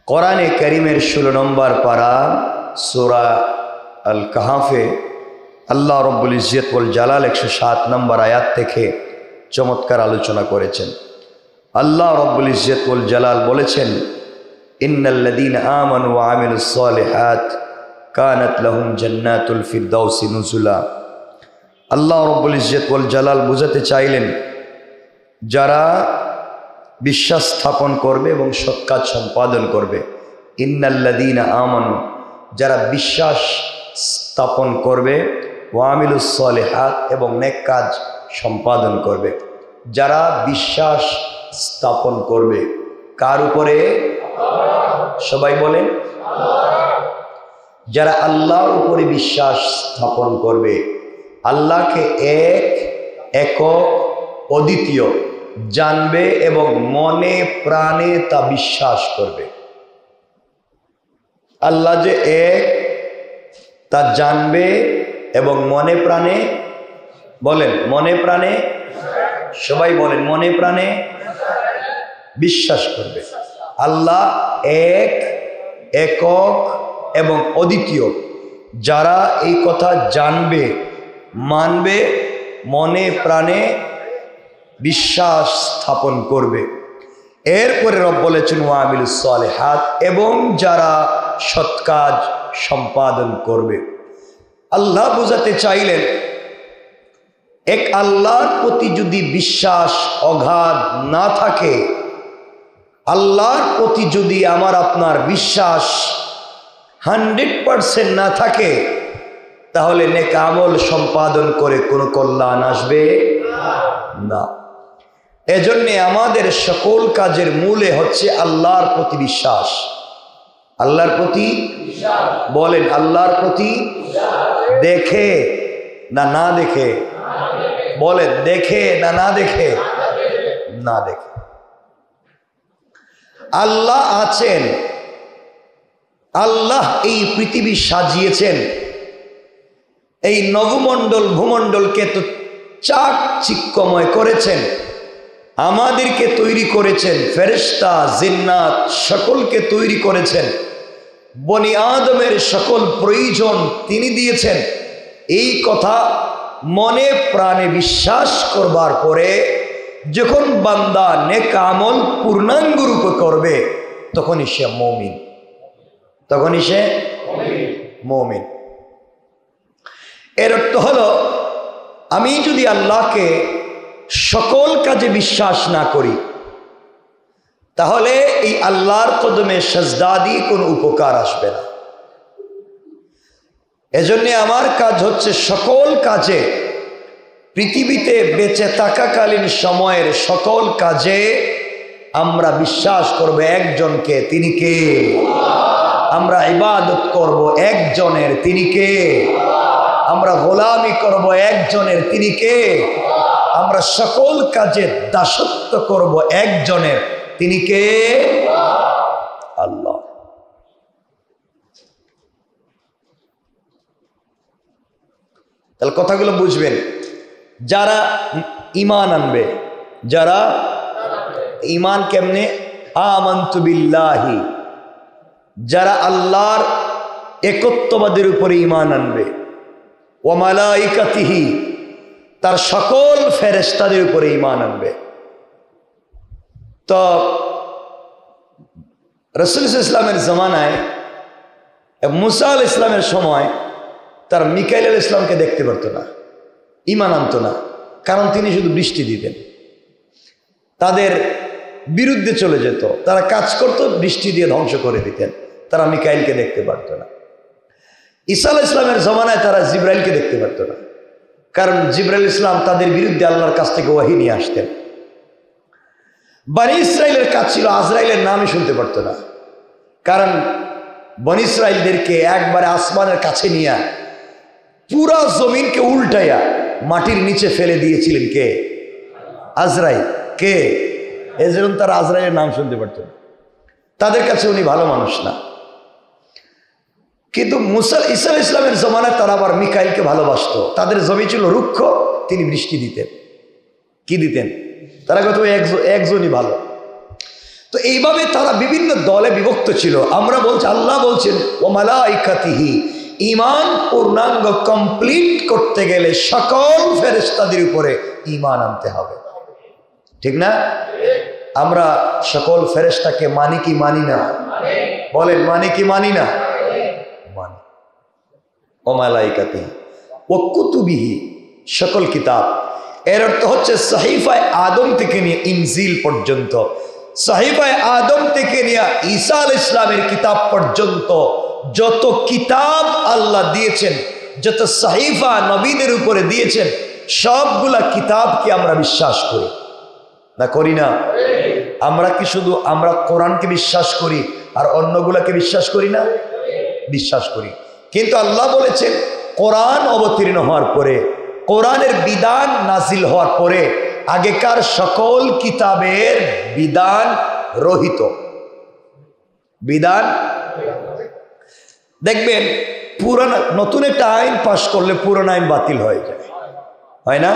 কোরআনে কারীমের 16 নম্বর পারা সূরা আল কাহাফে আল্লাহ রব্বুল ইজ্জত ওয়াল জালাল 107 নম্বর আয়াত থেকে চমৎকার আলোচনা করেছেন। আল্লাহ রব্বুল ইজ্জত ওয়াল জালাল বলেছেন, ইন্নাল্লাযীনা আমানু ওয়া আমিলুস সালিহাত কানাত লাহুম জান্নাতুল ফিরদাউসি নুজুলা। আল্লাহ রব্বুল ইজ্জত ওয়াল জালাল বুঝাতে চাইলেন, যারা বিশ্বাস স্থাপন করবে এবং সৎ কাজ সম্পাদন করবে। ইন্নাল্লাযীনা আমানু, যারা বিশ্বাস স্থাপন করবে, ওয়া আমিলুস সালিহাত, এবং নেক কাজ সম্পাদন করবে। যারা বিশ্বাস স্থাপন করবে কার উপরে? সবাই বলেন, যারা আল্লাহর উপরে বিশ্বাস স্থাপন করবে, আল্লাহকে একক অদ্বিতীয় জানবে এবং মনে প্রাণে তা বিশ্বাস করবে। আল্লাহ যে এক তা জানবে এবং মনে প্রাণে, বলেন মনে প্রাণে, সবাই বলেন মনে প্রাণে বিশ্বাস করবে। আল্লাহ এক, একক এবং অদ্বিতীয়, যারা এই কথা জানবে, মানবে, মনে প্রাণে বিশ্বাস স্থাপন করবে। এরপরে রব বলেছেন ওয়া আমিলুস সালিহাত, এবং যারা সৎ কাজ সম্পাদন করবে। আল্লাহ বোঝাতে চাইলেন, এক আল্লাহর প্রতি যদি বিশ্বাস অগাধ না থাকে, আল্লাহর প্রতি যদি আমার আপনার বিশ্বাস 100% না থাকে, তাহলে নেক আমল সম্পাদন করে কোনো কল্যাণ আসবে না। এজন্য আমাদের সকল কাজের মূলে হচ্ছে আল্লাহর প্রতি বিশ্বাস। আল্লাহর প্রতি বলেন, আল্লাহর প্রতি দেখে না না দেখে, বলেন দেখে না না দেখে, না দেখে। আল্লাহ আছেন, আল্লাহ এই পৃথিবী সাজিয়েছেন, এই নবমণ্ডল ভূমণ্ডলকে তো চাকচিক্যময় করেছেন, আমাদেরকে তৈরি করেছেন, ফেরেশতা জিন্নাত সকলকে তৈরি করেছেন, বনি আদমের সকল প্রয়োজন তিনি দিয়েছেন। এই কথা মনে প্রাণে বিশ্বাস করবার পরে যখন বান্দা নেক আমল পূর্ণাঙ্গ রূপে করবে, তখনই সে মুমিন, তখনই সে মুমিন। এর অর্থ হলো, আমি যদি আল্লাহকে সকল কাজে বিশ্বাস না করি, তাহলে এই আল্লাহর কদমে সাজদা দিয়ে কোনো উপকার আসবে না। এজন্য আমার কাজ হচ্ছে সকল কাজে, পৃথিবীতে বেঁচে থাকাকালীন সময়ের সকল কাজে আমরা বিশ্বাস করব একজনকে, তিনি কে? আমরা ইবাদত করব একজনের, তিনি কে? আমরা গোলামি করব একজনের, তিনি কে? আমরা সকল কাজে দাসত্ব করব একজনের, তিনি কে? আল্লাহ। তাহলে কথাগুলো বুঝবেন। যারা ঈমান আনবে, যারা ঈমান কেমনে? আমানতু বিল্লাহি, যারা আল্লাহর একত্ববাদের উপরে ঈমান আনবে, ওয়া মালাইকাতিহি, তার সকল ফেরেশতাদের উপরে ঈমান আনবে। তো রাসূল সাল্লাল্লাহু আলাইহি ওয়াসাল্লামের জামানায়, মুসা আলাইহিস সালামের সময়, তার মিকাইল আলাইহিস সালামকে দেখতে পারতো না, ঈমান আনতো না, কারণ তিনি শুধু বৃষ্টি দিতেন। তাদের বিরুদ্ধে চলে যেত, তারা কাজ করত, বৃষ্টি দিয়ে ধ্বংস করে দিতেন, তারা মিকাইলকে দেখতে পারতো না। ঈসা আলাইহিস সালামের জামানায় তারা জিবরাইলকে দেখতে পারতো না, কারণ জিবরাইল ইসলাম তাদের বিরুদ্ধে আল্লাহর কাছ থেকে ওহী নিয়ে আসতেন। বনি ইসরাইলের কাজ ছিল আজরাইলের নামই শুনতে পারতো না, কারণ বনি ইসরাইলদেরকে একবারে আসমানের কাছে নিয়ে পুরা জমিনকে উল্টাইয়া মাটির নিচে ফেলে দিয়েছিলেন কে? আজরাইল। কে? এজন্য তারা আজরাইলের নাম শুনতে পারতো না, তাদের কাছে উনি ভালো মানুষ না। কিন্তু ঈসা আলাইহিস সালামের জমানায় তারা আবার মিকাইলকে ভালোবাসতো। তাদের জমি ছিল রুক্ষ, তিনি বৃষ্টি দিতেন। কি দিতেন? তারা কত একজনই ভালো। তো এইভাবে তারা বিভিন্ন দলে বিভক্ত ছিল। আমরা বলছি, আল্লাহ বলছেন ও মালাইকাতিহি, ঈমান পূর্ণাঙ্গ কমপ্লিট করতে গেলে সকল ফেরেশতাদের উপরে ঈমান আনতে হবে, ঠিক না? আমরা সকল ফেরেশতাকে মানি কি মানি না? বলেন, মানি কি মানি না? মানি। ও মালাইকাতিহি ও কুতুবিহি, সকল কিতাব। এর অর্থ হচ্ছে সাহিফায়ে আদম থেকে নিয়ে ইনজিল পর্যন্ত, সাহিফায়ে আদম থেকে নিয়ে ঈসা আলাইহিস সালামের কিতাব পর্যন্ত যত কিতাব আল্লাহ দিয়েছেন, যত সাহিফা নবীদের উপরে দিয়েছেন, সবগুলা কিতাবকে আমরা বিশ্বাস করি না করি না? আমরা কি শুধু আমরা কোরআনকে বিশ্বাস করি আর অন্যগুলাকে বিশ্বাস করি না? বিশ্বাস করি। কিন্তু আল্লাহ বলেছেন কোরআন অবতীর্ণ হওয়ার পরে, কোরআনের বিধান নাজিল হওয়ার পরে আগেকার সকল কিতাবের বিধান রহিত। বিধান দেখবেন পুরানা, নতুন একটা আইন পাশ করলে পুরান আইন বাতিল হয়ে যায়, হয় না?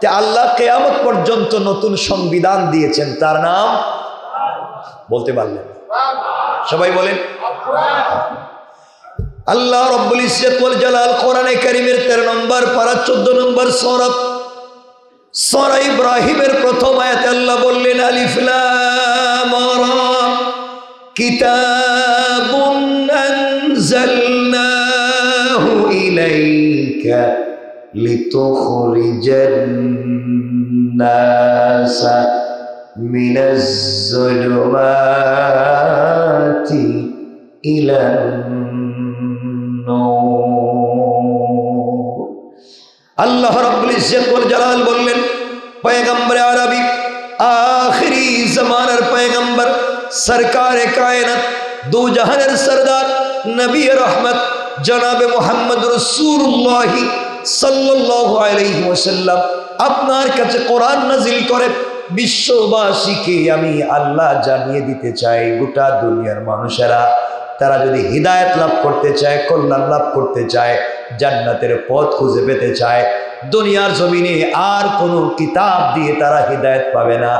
তে আল্লাহ কিয়ামত পর্যন্ত নতুন সংবিধান দিয়েছেন, তার নাম বলতে পারলেন? সবাই বলেন। আল্লাহ রব্বুল ইজ্জত ওয়াল জালাল কোরআনে কারীমের 13 নম্বর পারা 14 নম্বর সূরা ইব্রাহিমের প্রথম আয়াতে আল্লাহ বললেন আলিফ লাম রা কিতাবুন আনজালনাহু ইলাইকা লিতুখরিজান নাসা মিনাজ যুলুমাতি ইলান নূর। আল্লাহ রাব্বুল ইজ্জত ওয়াল জালাল বললেন পয়গম্বর আরবি, আখিরি জামানার পয়গম্বর, সরকারে কায়নাত, দু জাহানের সরদার, নবী রহমত জনাবে মুহাম্মদ রাসূলুল্লাহ সাল্লাল্লাহু আলাইহি ওয়াসাল্লাম আপনার কাছে কোরআন নাজিল করে বিশ্ববাসীকে আমি আল্লাহ জানিয়ে দিতে চাই, গোটা দুনিয়ার মানুষেরা তারা যদি হিদায়াত লাভ করতে চায়, কল্যাণ লাভ করতে চায়, জান্নাতের পথ খুঁজে পেতে চায়, দুনিয়ার জমিনে আর কোনো কিতাব দিয়ে তারা হিদায়াত পাবে না।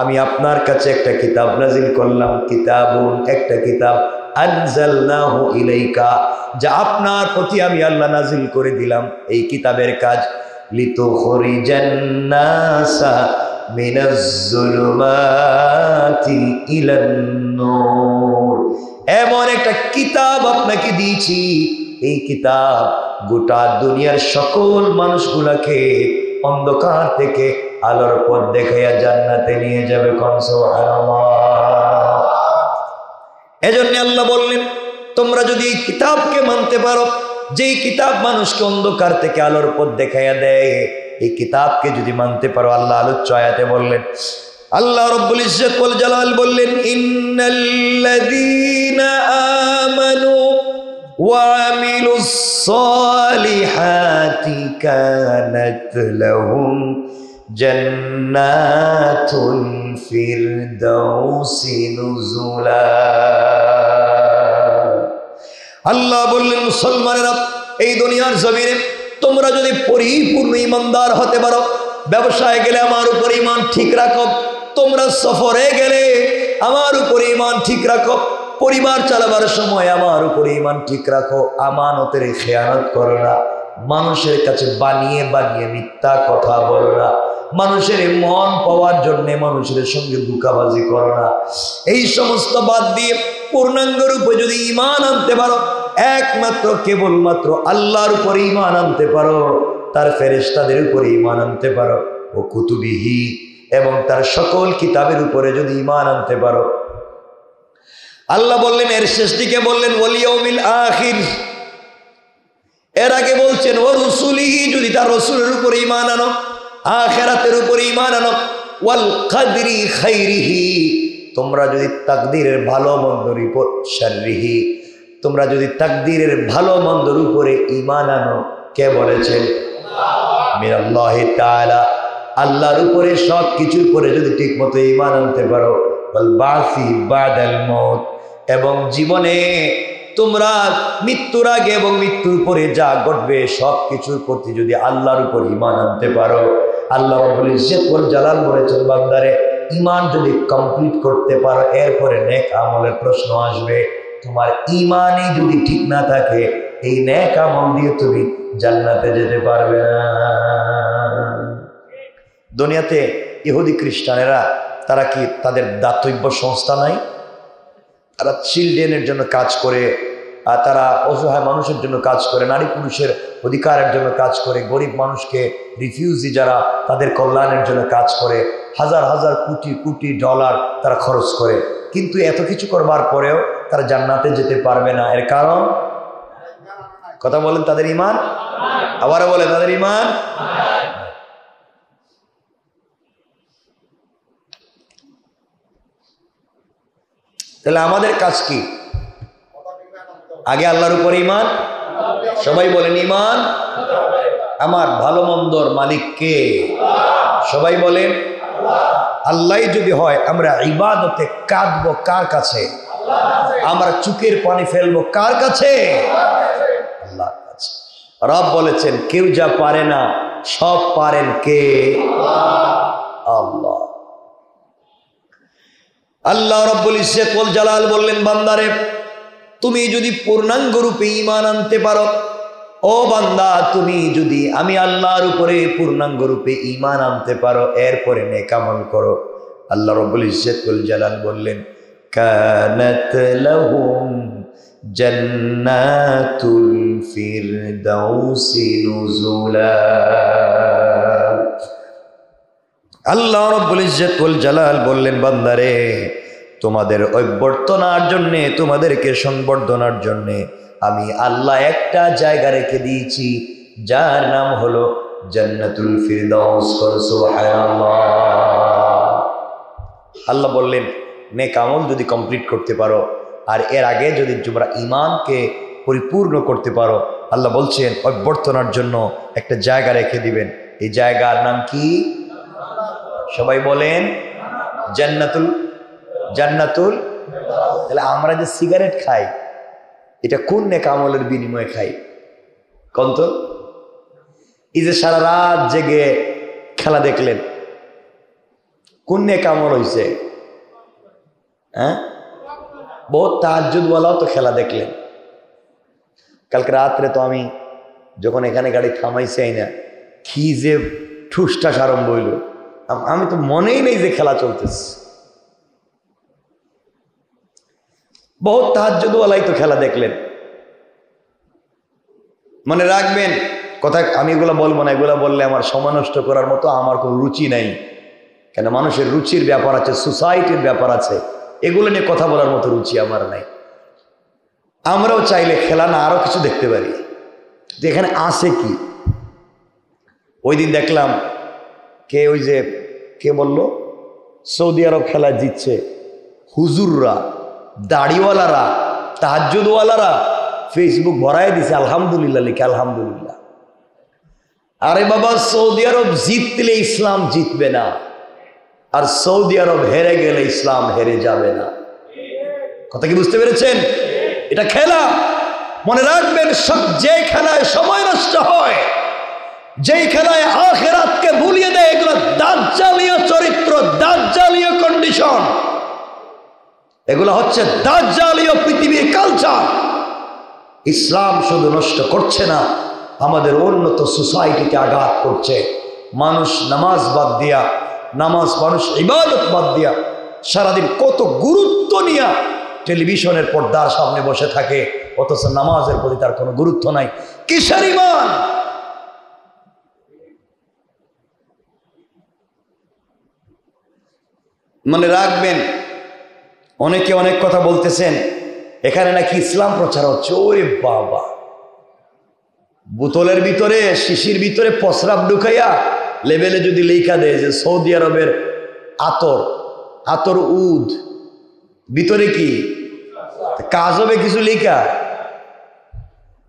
আমি আপনার কাছে একটা কিতাব নাজিল করলাম, কিতাবুন, একটা কিতাব, আনজালনাহু ইলাইকা, যা আপনার প্রতি আমি আল্লাহ নাজিল করে দিলাম। এই কিতাবের কাজ লিতুখরিজান নাসা মিনাজ যুলুমাতি ইলান নূর। এমন একটা কিতাব আপনাকে দিয়েছি, এই কিতাব গোটা দুনিয়ার সকল মানুষগুলাকে অন্ধকার থেকে আলোর পথ দেখাইয়া জান্নাতে নিয়ে যাবে। কোন সুবহানাল্লাহ। এজন্য আল্লাহ বললেন তোমরা যদি এই কিতাবকে মানতে পারো, যেই কিতাব মানুষকে অন্ধকার থেকে আলোর পথ দেখাইয়া দেয়, এই কিতাবকে যদি মানতে পারো, আল্লাহ আলোচ্য আয়াতে বললেন, আল্লাহ রব্বুল ইজ্জত ওয়াল জালাল বললেন ইন্নাল্লাযীনা আমানু ওয়া আমিলুস সালিহাতি কানাত লাহুম জান্নাতুল ফিরদাউসি নুজুলা। আল্লাহ বললেন মুসলমানেরা, এই দুনিয়ার জমিনে তোমরা যদি পরিপূর্ণ ঈমানদার হতে পারো, ব্যবসায় গেলে আমার উপর ঈমান ঠিক রাখো, তোমরা সফরে গেলে আমার উপর ঈমান ঠিক রাখো, পরিবার চালাবার সময় আমার উপর ঈমান ঠিক রাখো, আমানতের খেয়ানত করো না, মানুষের কাছে বানিয়ে বানিয়ে মিথ্যা কথা বলো না, মানুষের মন পাওয়ার জন্য মানুষের সঙ্গে ধোঁকাবাজি করো না। এই সমস্ত বাদ দিয়ে পূর্ণাঙ্গ রূপে যদি ঈমান আনতে পারো, একমাত্র কেবলমাত্র আল্লাহর উপর ঈমান আনতে পারো, তার ফেরেশতাদের উপরে ঈমান আনতে পারো, ও কুতুবিহি, এবং তার সকল কিতাবের উপরে যদি ঈমান আনতে পারো। আল্লাহ বললেন, এর শেষ দিকে বললেন ওয়াল ইয়াউমিল আখির, এর আগে বলছেন ও রুসুলিহি, যদি তার রসুলের উপরে ঈমান আনো, আখিরাতের উপরে ঈমান আনো, ওয়াল কদরি খাইরিহি, তোমরা যদি তাকদীরের ভালো মন্দর উপর, শাররিহি, তোমরা যদি তাকদীরের ভালো মন্দর উপরে ঈমান আনো, কে বলেছেন? মিনাল্লাহি তাআলা, আল্লাহর উপরে সব কিছুর উপরে যদি ঠিক মতো ঈমান আনতে পারো, ওয়াল বাসি বাদাল মউত, এবং জীবনে তোমরা মৃত্যুর আগে এবং মৃত্যুর পরে যা ঘটবে সব কিছুর প্রতি যদি আল্লাহর উপর ঈমান আনতে পারো, আল্লাহ রাব্বুল ইজ্জত ওয়াল জালাল বলেছেন বান্দারে ঈমান যদি কমপ্লিট করতে পারো এরপরে নেক আমলের প্রশ্ন আসবে। তোমার ঈমানই যদি ঠিক না থাকে এই নেক আমল দিয়ে তুমি জান্নাতে যেতে পারবে না। দুনিয়াতে ইহুদি খ্রিস্টানেরা তারা কি তাদের দাতব্য সংস্থা নাই? তারা চিলড্রেনের জন্য কাজ করে, আর তারা অসহায় মানুষের জন্য কাজ করে, নারী পুরুষের অধিকারের জন্য কাজ করে, গরিব মানুষকে, রিফিউজি যারা তাদের কল্যাণের জন্য কাজ করে, হাজার হাজার কোটি কোটি ডলার তারা খরচ করে। কিন্তু এত কিছু করবার পরেও তারা জান্নাতে যেতে পারবে না। এর কারণ কথা বলেন, তাদের ঈমান। আবারও বলে, তাদের ঈমান। তাহলে আমাদের কাজ কি? আগে আল্লাহর উপর ঈমান। সবাই বলেন ঈমান। আমার ভালো মন্দর মালিক কে? সবাই বলেন আল্লাহ। যদি হয় আমরা ইবাদতে কাঁদবো কার কাছে? আমরা চোখের পানি ফেলবো কার কাছে? আল্লাহর কাছে। রব বলেছেন কেউ যা পারে না সব পারেন কে? আল্লাহ। আল্লাহ রব্বুল ইজ্জত ওয়াল জালাল বললেন, বান্দারে তুমি যদি পূর্ণাঙ্গ রূপে ঈমান আনতে পারো, ও বান্দা তুমি যদি আমি আল্লাহর উপরে পূর্ণাঙ্গ রূপে ঈমান আনতে পারো এরপরে নেক আমল করো, আল্লাহ রব্বুল ইজ্জত ওয়াল জালাল বললেন কানাত লাহুম জান্নাতুল ফিরদাউসি নুজুলা। আল্লাহ রব্বুল ইজ্জত ওয়াল জালাল বললেন, বান্দারে তোমাদের অভ্যর্থনার জন্যে, তোমাদেরকে সংবর্ধনার জন্যে আমি আল্লাহ একটা জায়গা রেখে দিয়েছি যার নাম হলো জান্নাতুল ফিরদাউস। সুবহানাল্লাহ। আল্লাহ বললেন নেক আমল যদি কমপ্লিট করতে পারো আর এর আগে যদি তোমরা ঈমানকে পরিপূর্ণ করতে পারো, আল্লাহ বলছেন অভ্যর্থনার জন্য একটা জায়গা রেখে দিবেন। এই জায়গার নাম কি? সবাই বলেন জান্নাতুল। জান্নাতুল। তাহলে আমরা যে সিগারেট খাই এটা কোন নেক আমলের বিনিময়ে খাই? কোন তো? এই যে সারা রাত জেগে খেলা দেখলেন, কোন নেক আমল হয়েছে? হ্যাঁ, বহুত তাহাজ্জুদওয়ালাও তো খেলা দেখলেন। কালকে রাত্রে তো আমি যখন এখানে গাড়ি থামাইছি না, কি যে ঠুসঠাস আরম্ভ হইল, আমি তো মনেই নেই যে খেলা চলতেছে। বহুত তাহাজ্জুদওয়ালাই তো খেলা দেখলেন। মনে রাখবেন কথা, আমি এগুলো বলবো না, এগুলো বললে আমার সময় নষ্ট করার মতো আমার কোনো রুচি নাই। কেন মানুষের রুচির ব্যাপার আছে, সোসাইটির ব্যাপার আছে, এগুলো নিয়ে কথা বলার মতো রুচি আমার নাই। আমরাও চাইলে খেলা না আরো কিছু দেখতে পারি যে এখানে আছে কি। ওই দিন দেখলাম ওই যে কে বলল সৌদি আরব খেলা জিতছে, হুজুররা, দাড়িওয়ালারা, তাহাজ্জুদওয়ালারা ফেসবুক ভরাই দিছে আলহামদুলিল্লাহ লিখে, আলহামদুলিল্লাহ। আরে বাবা, সৌদি আরব জিতলে ইসলাম জিতবে না, আর সৌদি আরব হেরে গেলে ইসলাম হেরে যাবে না। কথা কি বুঝতে পেরেছেন? এটা খেলা। মনে রাখবেন যে খেলায় সময় নষ্ট হয়, যেই খেলায় আখিরাতকে ভুলিয়ে দেয়, এগুলো দাজ্জালীয় চরিত্র, দাজ্জালীয় কন্ডিশন, এগুলো হচ্ছে দাজ্জালীয় পৃথিবীর কালচার। ইসলাম শুধু নষ্ট করছে না, আমাদের উন্নত সোসাইটিকে আঘাত করছে। মানুষ নামাজ বাদ দিয়া, মানুষ ইবাদত বাদ দিয়া সারাদিন কত গুরুত্ব নিয়ে টেলিভিশনের পর্দার সামনে বসে থাকে, অথচ নামাজের প্রতি তার কোনো গুরুত্ব নাই। কিসের ঈমান? মনে রাখবেন অনেকে অনেক কথা বলতেছেন, এখানে নাকি ইসলাম প্রচার হচ্ছে। ওরে বাবা, বোতলের ভিতরে, শিশির ভিতরে প্রস্রাব ঢুকাইয়া লেবেলে যদি লেখা দেয় যে সৌদি আরবের আতর উদ, ভিতরে কি কাজ হবে কিছু লেখা,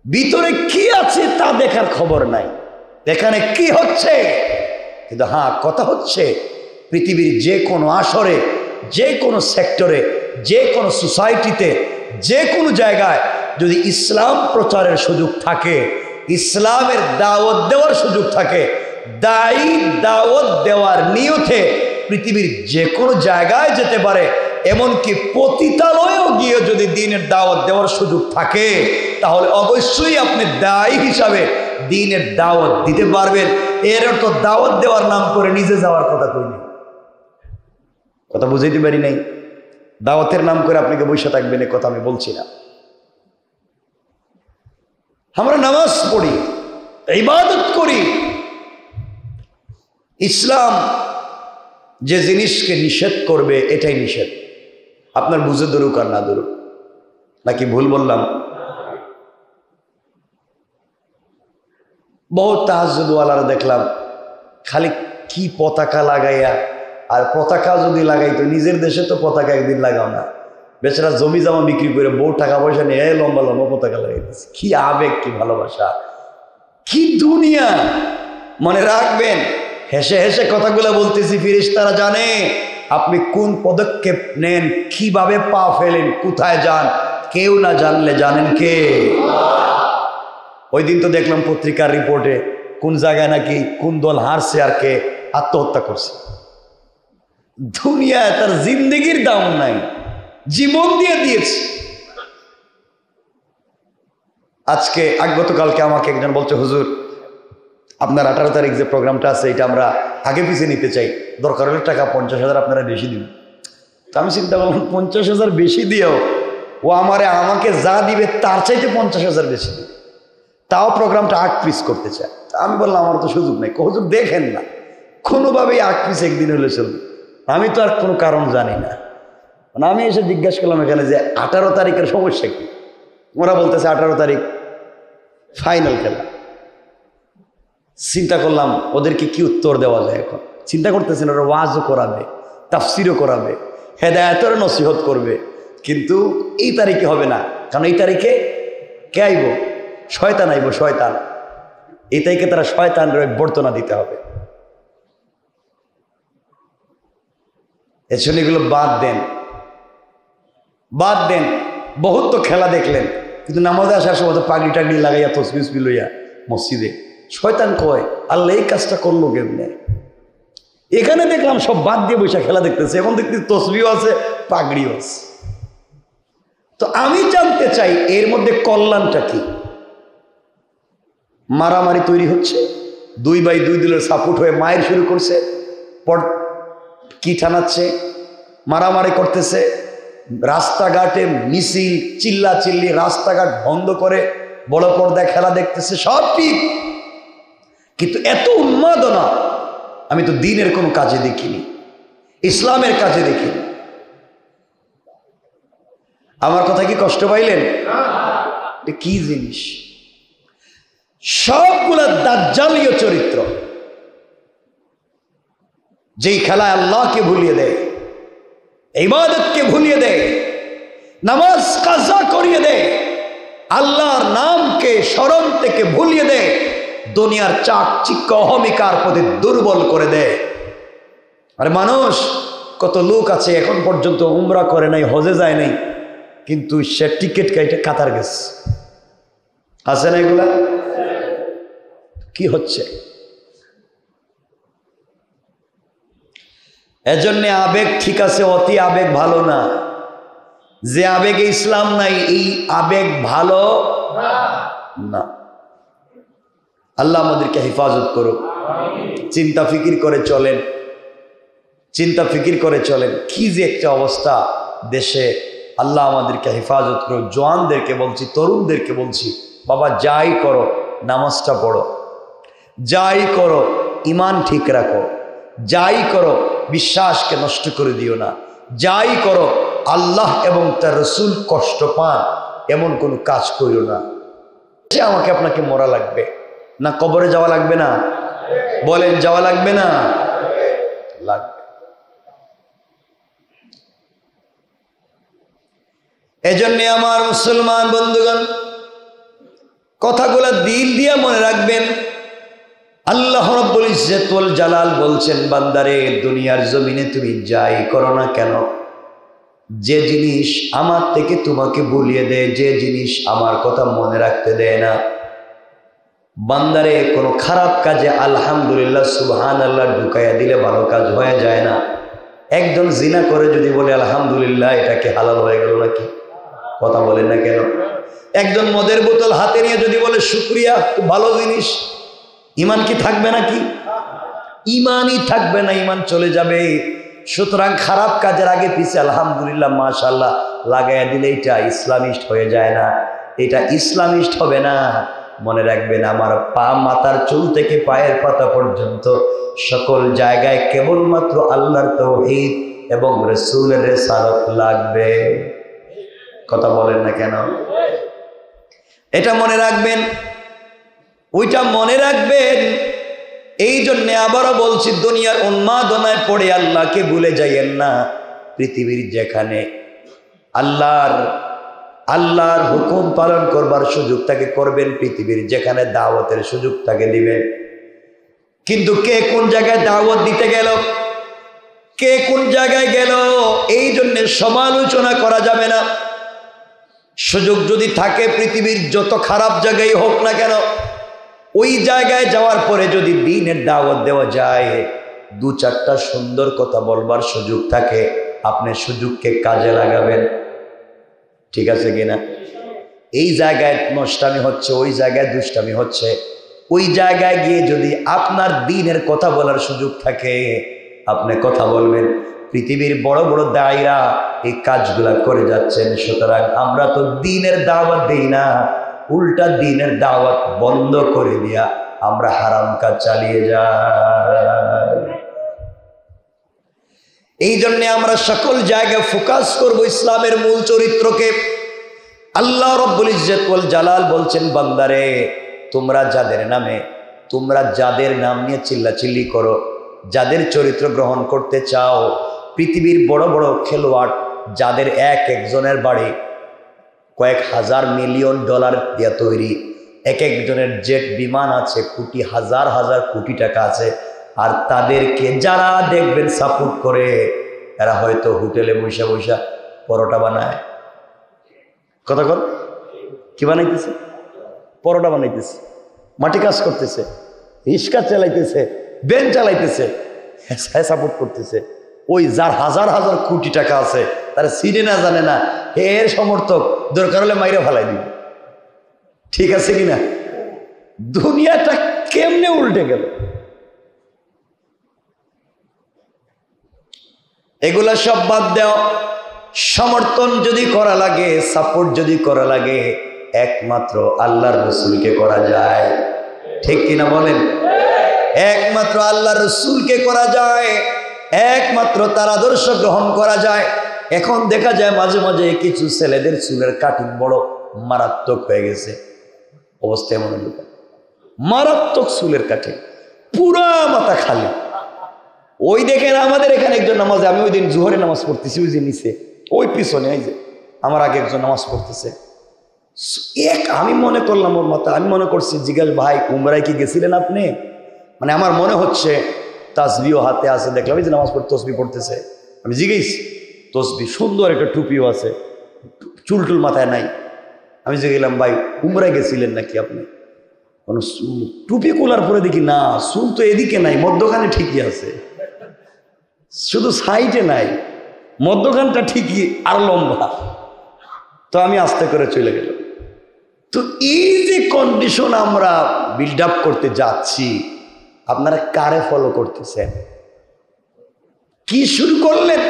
ভিতরে কি আছে তা দেখার খবর নাই। এখানে কি হচ্ছে? কিন্তু হ্যাঁ, কথা হচ্ছে পৃথিবীর যে কোনো আসরে, যে কোনো সেক্টরে, যে কোনো সোসাইটিতে, যে কোনো জায়গায় যদি ইসলাম প্রচারের সুযোগ থাকে, ইসলামের দাওয়াত দেওয়ার সুযোগ থাকে, দায়ী দাওয়াত দেওয়ার নিয়তে পৃথিবীর যে কোনো জায়গায় যেতে পারে, এমনকি পতিতালয়েও গিয়ে যদি দ্বীনের দাওয়াত দেওয়ার সুযোগ থাকে তাহলে অবশ্যই আপনি দায়ী হিসাবে দ্বীনের দাওয়াত দিতে পারবেন। এর অর্থ দাওয়াত দেওয়ার নাম করে নিজে যাওয়ার কথা কইনি। কথা বুঝাইতে পারি নাই? দাওয়াতের নাম করে আপনাকে বসে থাকবেন এ কথা আমি বলছি না। আমরা নামাজ পড়ি, ইবাদত করি। ইসলাম যে জিনিসকে নিষেধ করবে এটাই নিষেধ, আপনার বুঝে ধরুক আর না ধরুক। নাকি ভুল বললাম? বহু তাহাজ্জুদওয়ালারা দেখলাম খালি কি পতাকা লাগাইয়া, আর পতাকা যদি লাগাইতো নিজের দেশে তো পতাকা একদিন লাগাও না, বেচারা জমি জমা বিক্রি করে বউ টাকা পয়সা নিয়ে লম্বা লম্বা পতাকা লাগাইতেছে। কি আবেগ, কি ভালোবাসা, কি দুনিয়া! মনে রাখবেন, হেসে হেসে কথাগুলো বলতেছি, ফেরেশতারা জানে আপনি কোন পদক্ষেপ নেন, কিভাবে পা ফেলেন, কোথায় যান। কেউ না জানলে জানেন কে? ওই দিন তো দেখলাম পত্রিকার রিপোর্টে কোন জায়গায় নাকি কোন দল হারছে আর কে আত্মহত্যা করছে। দুনিয়ায় তার জিন্দগির দাম নাই, জীবন দিয়ে দিয়েছে। আজকে গতকালকে আমাকে একজন বলছে, হুজুর আপনার 18 তারিখ যে প্রোগ্রামটা আছে এটা আমরা আগে পিছিয়ে নিতে চাই, দরকার হলে টাকা 50,000 আপনারা বেশি দিন। তো আমি চিন্তা করলাম 50,000 বেশি দিয়েও ও আমাকে যা দিবে তার চাইতে 50,000 বেশি দিবে, তাও প্রোগ্রামটা 8 পিস করতে চায়। আমি বললাম আমার তো সুযোগ নেই। হুজুর দেখেন না, কোনোভাবেই 8 পিস একদিন হলে চলবে। আমি তো আর কোনো কারণ জানি না। মানে আমি এসে জিজ্ঞাসা করলাম এখানে যে 18 তারিখের সমস্যা কি? ওরা বলতেছে 18 তারিখ ফাইনাল খেলা। চিন্তা করলাম ওদেরকে কি উত্তর দেওয়া যায়। এখন চিন্তা করতেছেন ওরা ওয়াজও করাবে, তাফসিরও করাবে, হেদায়েতের নসিহত করবে, কিন্তু এই তারিখে হবে না। কারণ এই তারিখে কে আইব? শয়তান আইব, শয়তান। এই তারিখে তারা শয়তানের অভ্যর্থনা দিতে হবে। এজন্য এগুলো বাদ দেন, বাদ দেন। বহুত তো খেলা দেখলেন, কিন্তু নামাজে আসার সময় তো পাগড়ি টাগড়ি লাগাইয়া তসবিস লইয়া মসজিদে। শয়তান কয় আল্লাহ এই কাজটা করলো কেমনে? এখানে দেখলাম সব বাদ দিয়ে বসে খেলা দেখতেছে। এখন দেখতেছি তসবিও আছে, পাগড়িও আছে। তো আমি জানতে চাই এর মধ্যে কল্যাণটা কি? মারামারি তৈরি হচ্ছে, 2 ভাই 2 দলের সাপোর্ট হয়ে মায়ের শুরু করছে, পর কি টানাচ্ছে, মারামারি করতেছে, রাস্তাঘাটে মিছিল, চিল্লা চিল্লি, রাস্তাঘাট বন্ধ করে বড় পর্দায় খেলা দেখতেছে, সব ঠিক। কিন্তু এত উন্মাদনা আমি তো দ্বীনের কোনো কাজে দেখিনি, ইসলামের কাজে দেখিনি। আমার কথা কি কষ্ট পাইলেন? কি জিনিস! সবগুলা দাজ্জালীয় চরিত্র, যেই খেলায় আল্লাহকে ভুলিয়ে দেয়, ইবাদতকে ভুলিয়ে দেয়, নামাজ কাজা করিয়ে দেয়, আল্লাহর নামকে স্মরণ থেকে ভুলিয়ে দেয়, দুনিয়ার চাকচিক্য অহমিকার প্রতি দুর্বল করে দেয়। আরে মানুষ, কত লোক আছে এখন পর্যন্ত উমরা করে নাই, হজে যায় নাই, কিন্তু সে টিকিট কাইটে কাতার গেছে। আছে না এগুলা? কি হচ্ছে? এজন্য আবেগ ঠিক আছে, অতি আবেগ ভালো না। যে আবেগে ইসলাম নাই, এই আবেগ ভালো না। আল্লাহ আমাদেরকে হেফাজত করুক। চিন্তা ফিকির করে চলেন, চিন্তা ফিকির করে চলেন। কি যে একটা অবস্থা দেশে! আল্লাহ আমাদেরকে হেফাজত করুক। জওয়ানদেরকে বলছি, তরুণদেরকে বলছি, বাবা যাই করো নামাজটা পড়ো, যাই করো ইমান ঠিক রাখো, যাই করো বিশ্বাসকে নষ্ট করে দিও না, যাই করো আল্লাহ এবং তার রসুল কষ্ট পান এমন কোনো কাজ করিও না। সে আমাকে আপনাকে মরা লাগবে না, কবরে যাওয়া লাগবে না? বলেন, যাওয়া লাগবে না? লাগবে। এজন্য আমার মুসলমান বন্ধুগণ, কথাগুলো দিল দিয়ে মনে রাখবেন। আল্লাহ রাব্বুল ইজ্জত ওয়াল জালাল বলছেন, বান্দারে দুনিয়ার জমিনে তুমি যাই করো না কেন, যে জিনিস আমার থেকে তোমাকে ভুলিয়ে দেয়, যে জিনিস আমার কথা মনে রাখতে দেয় না, বান্দারে কোনো খারাপ কাজে আলহামদুলিল্লাহ সুবহানাল্লাহ ঢুকাইয়া দিলে ভালো কাজ হয়ে যায় না। একজন জিনা করে যদি বলে আলহামদুলিল্লাহ, এটা কি হালাল হয়ে গেল নাকি? কথা বলেন না কেন? একজন মদের বোতল হাতে নিয়ে যদি বলে শুকরিয়া, খুব ভালো জিনিস, ইমান কি থাকবে নাকি? ইমানই থাকবে না, ইমান চলে যাবে। সুতরাং খারাপ কাজের আগে পিছে আলহামদুলিল্লাহ মাশাআল্লাহ লাগাইয়া দিলে এটা ইসলামিস্ট হয়ে যায় না, এটা ইসলামিস্ট হবে না। মনে রাখবেন, আমার পা মাথার চুল থেকে পায়ের পাতা পর্যন্ত সকল জায়গায় কেবলমাত্র আল্লাহর তাওহীদ এবং রাসূলের রিসালাত লাগবে। কথা বলেন না কেন? এটা মনে রাখবেন, ওইটা মনে রাখবেন। এই জন্য আবারও বলছি, দুনিয়ার উন্মাদনায় পড়ে আল্লাহকে ভুলে যাইয়েন না। পৃথিবীর যেখানে আল্লাহর হুকুম পালন করবার সুযোগ তাকে করবেন, পৃথিবীর যেখানে দাওয়াতের সুযোগ তাকে দিবেন। কিন্তু কে কোন জায়গায় দাওয়াত দিতে গেল, কে কোন জায়গায় গেল, এই জন্য সমালোচনা করা যাবে না। সুযোগ যদি থাকে পৃথিবীর যত খারাপ জায়গায় হোক না কেন, ওই জায়গায় যাওয়ার পরে যদি দ্বীনের দাওয়াত দেওয়া যায়, দু চারটা সুন্দর কথা বলবার সুযোগ থাকে, আপনি সুযোগকে কাজে লাগাবেন। ঠিক আছে কিনা? এই জায়গায় নষ্টামি হচ্ছে, ওই জায়গায় দুষ্টামি হচ্ছে, ওই জায়গায় গিয়ে যদি আপনার দ্বীনের কথা বলার সুযোগ থাকে, আপনি কথা বলবেন। পৃথিবীর বড় বড় দায়ীরা এই কাজগুলা করে যাচ্ছেন। সুতরাং আমরা তো দ্বীনের দাওয়াত দেই না, উল্টা দ্বীনের দাওয়াত বন্ধ করে দিয়া আমরা হারাম কাজ চালিয়ে যাই। এই জন্য আমরা সকল জায়গায় ফোকাস করব ইসলামের মূল চরিত্রকে। আল্লাহ রব্বুল ইজ্জত ওয়াল জালাল বলছেন, বান্দারে তোমরা যাদের নাম নিয়ে চিল্লাচিল্লি করো, যাদের চরিত্র গ্রহণ করতে চাও, পৃথিবীর বড় বড় খেলোয়াড় যাদের এক একজনের বাড়ি কয়েক হাজার মিলিয়ন ডলার দিয়ে তৈরি, এক একজনের জেট বিমান আছে, কোটি হাজার হাজার কোটি টাকা আছে, আর তাদেরকে যারা দেখবেন সাপোর্ট করে, এরা হয়তো হোটেলে বৈশা বৈশা পরোটা বানায়। কথা কর, কি বানাইতেছে? পরোটা বানাইতেছে, মাটি কাজ করতেছে, রিক্সা চালাইতেছে, ভ্যান চালাইতেছে, সাপোর্ট করতেছে। ওই যার হাজার হাজার কোটি টাকা আছে, তারা চিনে না জানে না, এর সমর্থক দরকার হলে মাইরে ফেলাই দিবে। ঠিক আছে কিনা? দুনিয়াটা কেমনে উল্টে গেল! এগুলা সব বাদ দেও। সমর্থন যদি করা লাগে, সাপোর্ট যদি করা লাগে, একমাত্র আল্লাহর রাসূলকে করা যায়। ঠিক কিনা বলেন? একমাত্র আল্লাহর রাসূলকে করা যায়, একমাত্র তার আদর্শ গ্রহণ করা যায়। এখন দেখা যায় মাঝে মাঝে কিছু ছেলেদের চুলের কাটিং বড় মারাত্মক হয়ে গেছে। অবস্থা এমন হলো, মারাত্মক চুলের কাটিং, পুরা মাথা খালি। ওই দেখেন আমাদের এখানে একজন নামাজে, আমি ওই দিন জোহরে নামাজ পড়তেছি, ওই যে নিচে ওই পিছনে, এই যে আমার আগে একজন নামাজ পড়তেছে। আমি মনে করলাম ওর মাথা, আমি মনে করছি জিজ্ঞাস, ভাই উমরায় কি গেছিলেন আপনি? মানে আমার মনে হচ্ছে তাসবিও হাতে আছে, দেখলাম এই যে নামাজ পড়তে তসবি পড়তেছে। আমি জিজ্ঞেস, তসবি সুন্দর একটা টুপিও আছে, চুল টুল মাথায় নাই। আমি জিজ্ঞেলাম, ভাই উমরায় গেছিলেন নাকি আপনি? টুপি কোলার পরে দেখি না, চুল তো এদিকে নাই, মধ্যখানে ঠিকই আছে, শুধু সাইডে নাই, মধ্যখানটা ঠিকই আর লম্বা। তো আমি আস্তে করে চলে গেলাম। তো এই যে কন্ডিশন আমরা বিল্ড আপ করতে যাচ্ছি, আপনারা কারে ফলো করতেছেন? কি শুরু করলেন?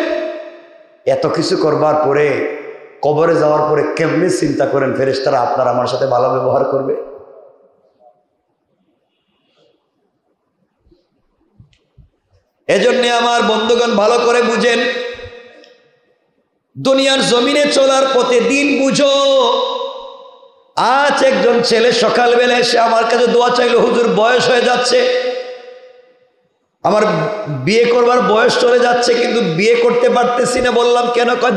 এত কিছু করবার পরে, কবরে যাওয়ার পরে কেমনে চিন্তা করেন ফেরেশতারা আপনার আমার সাথে ভালো ব্যবহার করবে? এজন্য আমার বন্ধুগণ ভালো করে বুঝেন, দুনিয়ার জমিনে চলার পথে দিন বুঝো। আজ একজন ছেলে সকালবেলা এসে আমার কাছে দোয়া চাইলো, হুজুর বয়স হয়ে যাচ্ছে, আমার বিয়ে করবার বয়স চলে যাচ্ছে, কিন্তু বিয়ে করতে পারতেছি না। বললাম কেন? কয়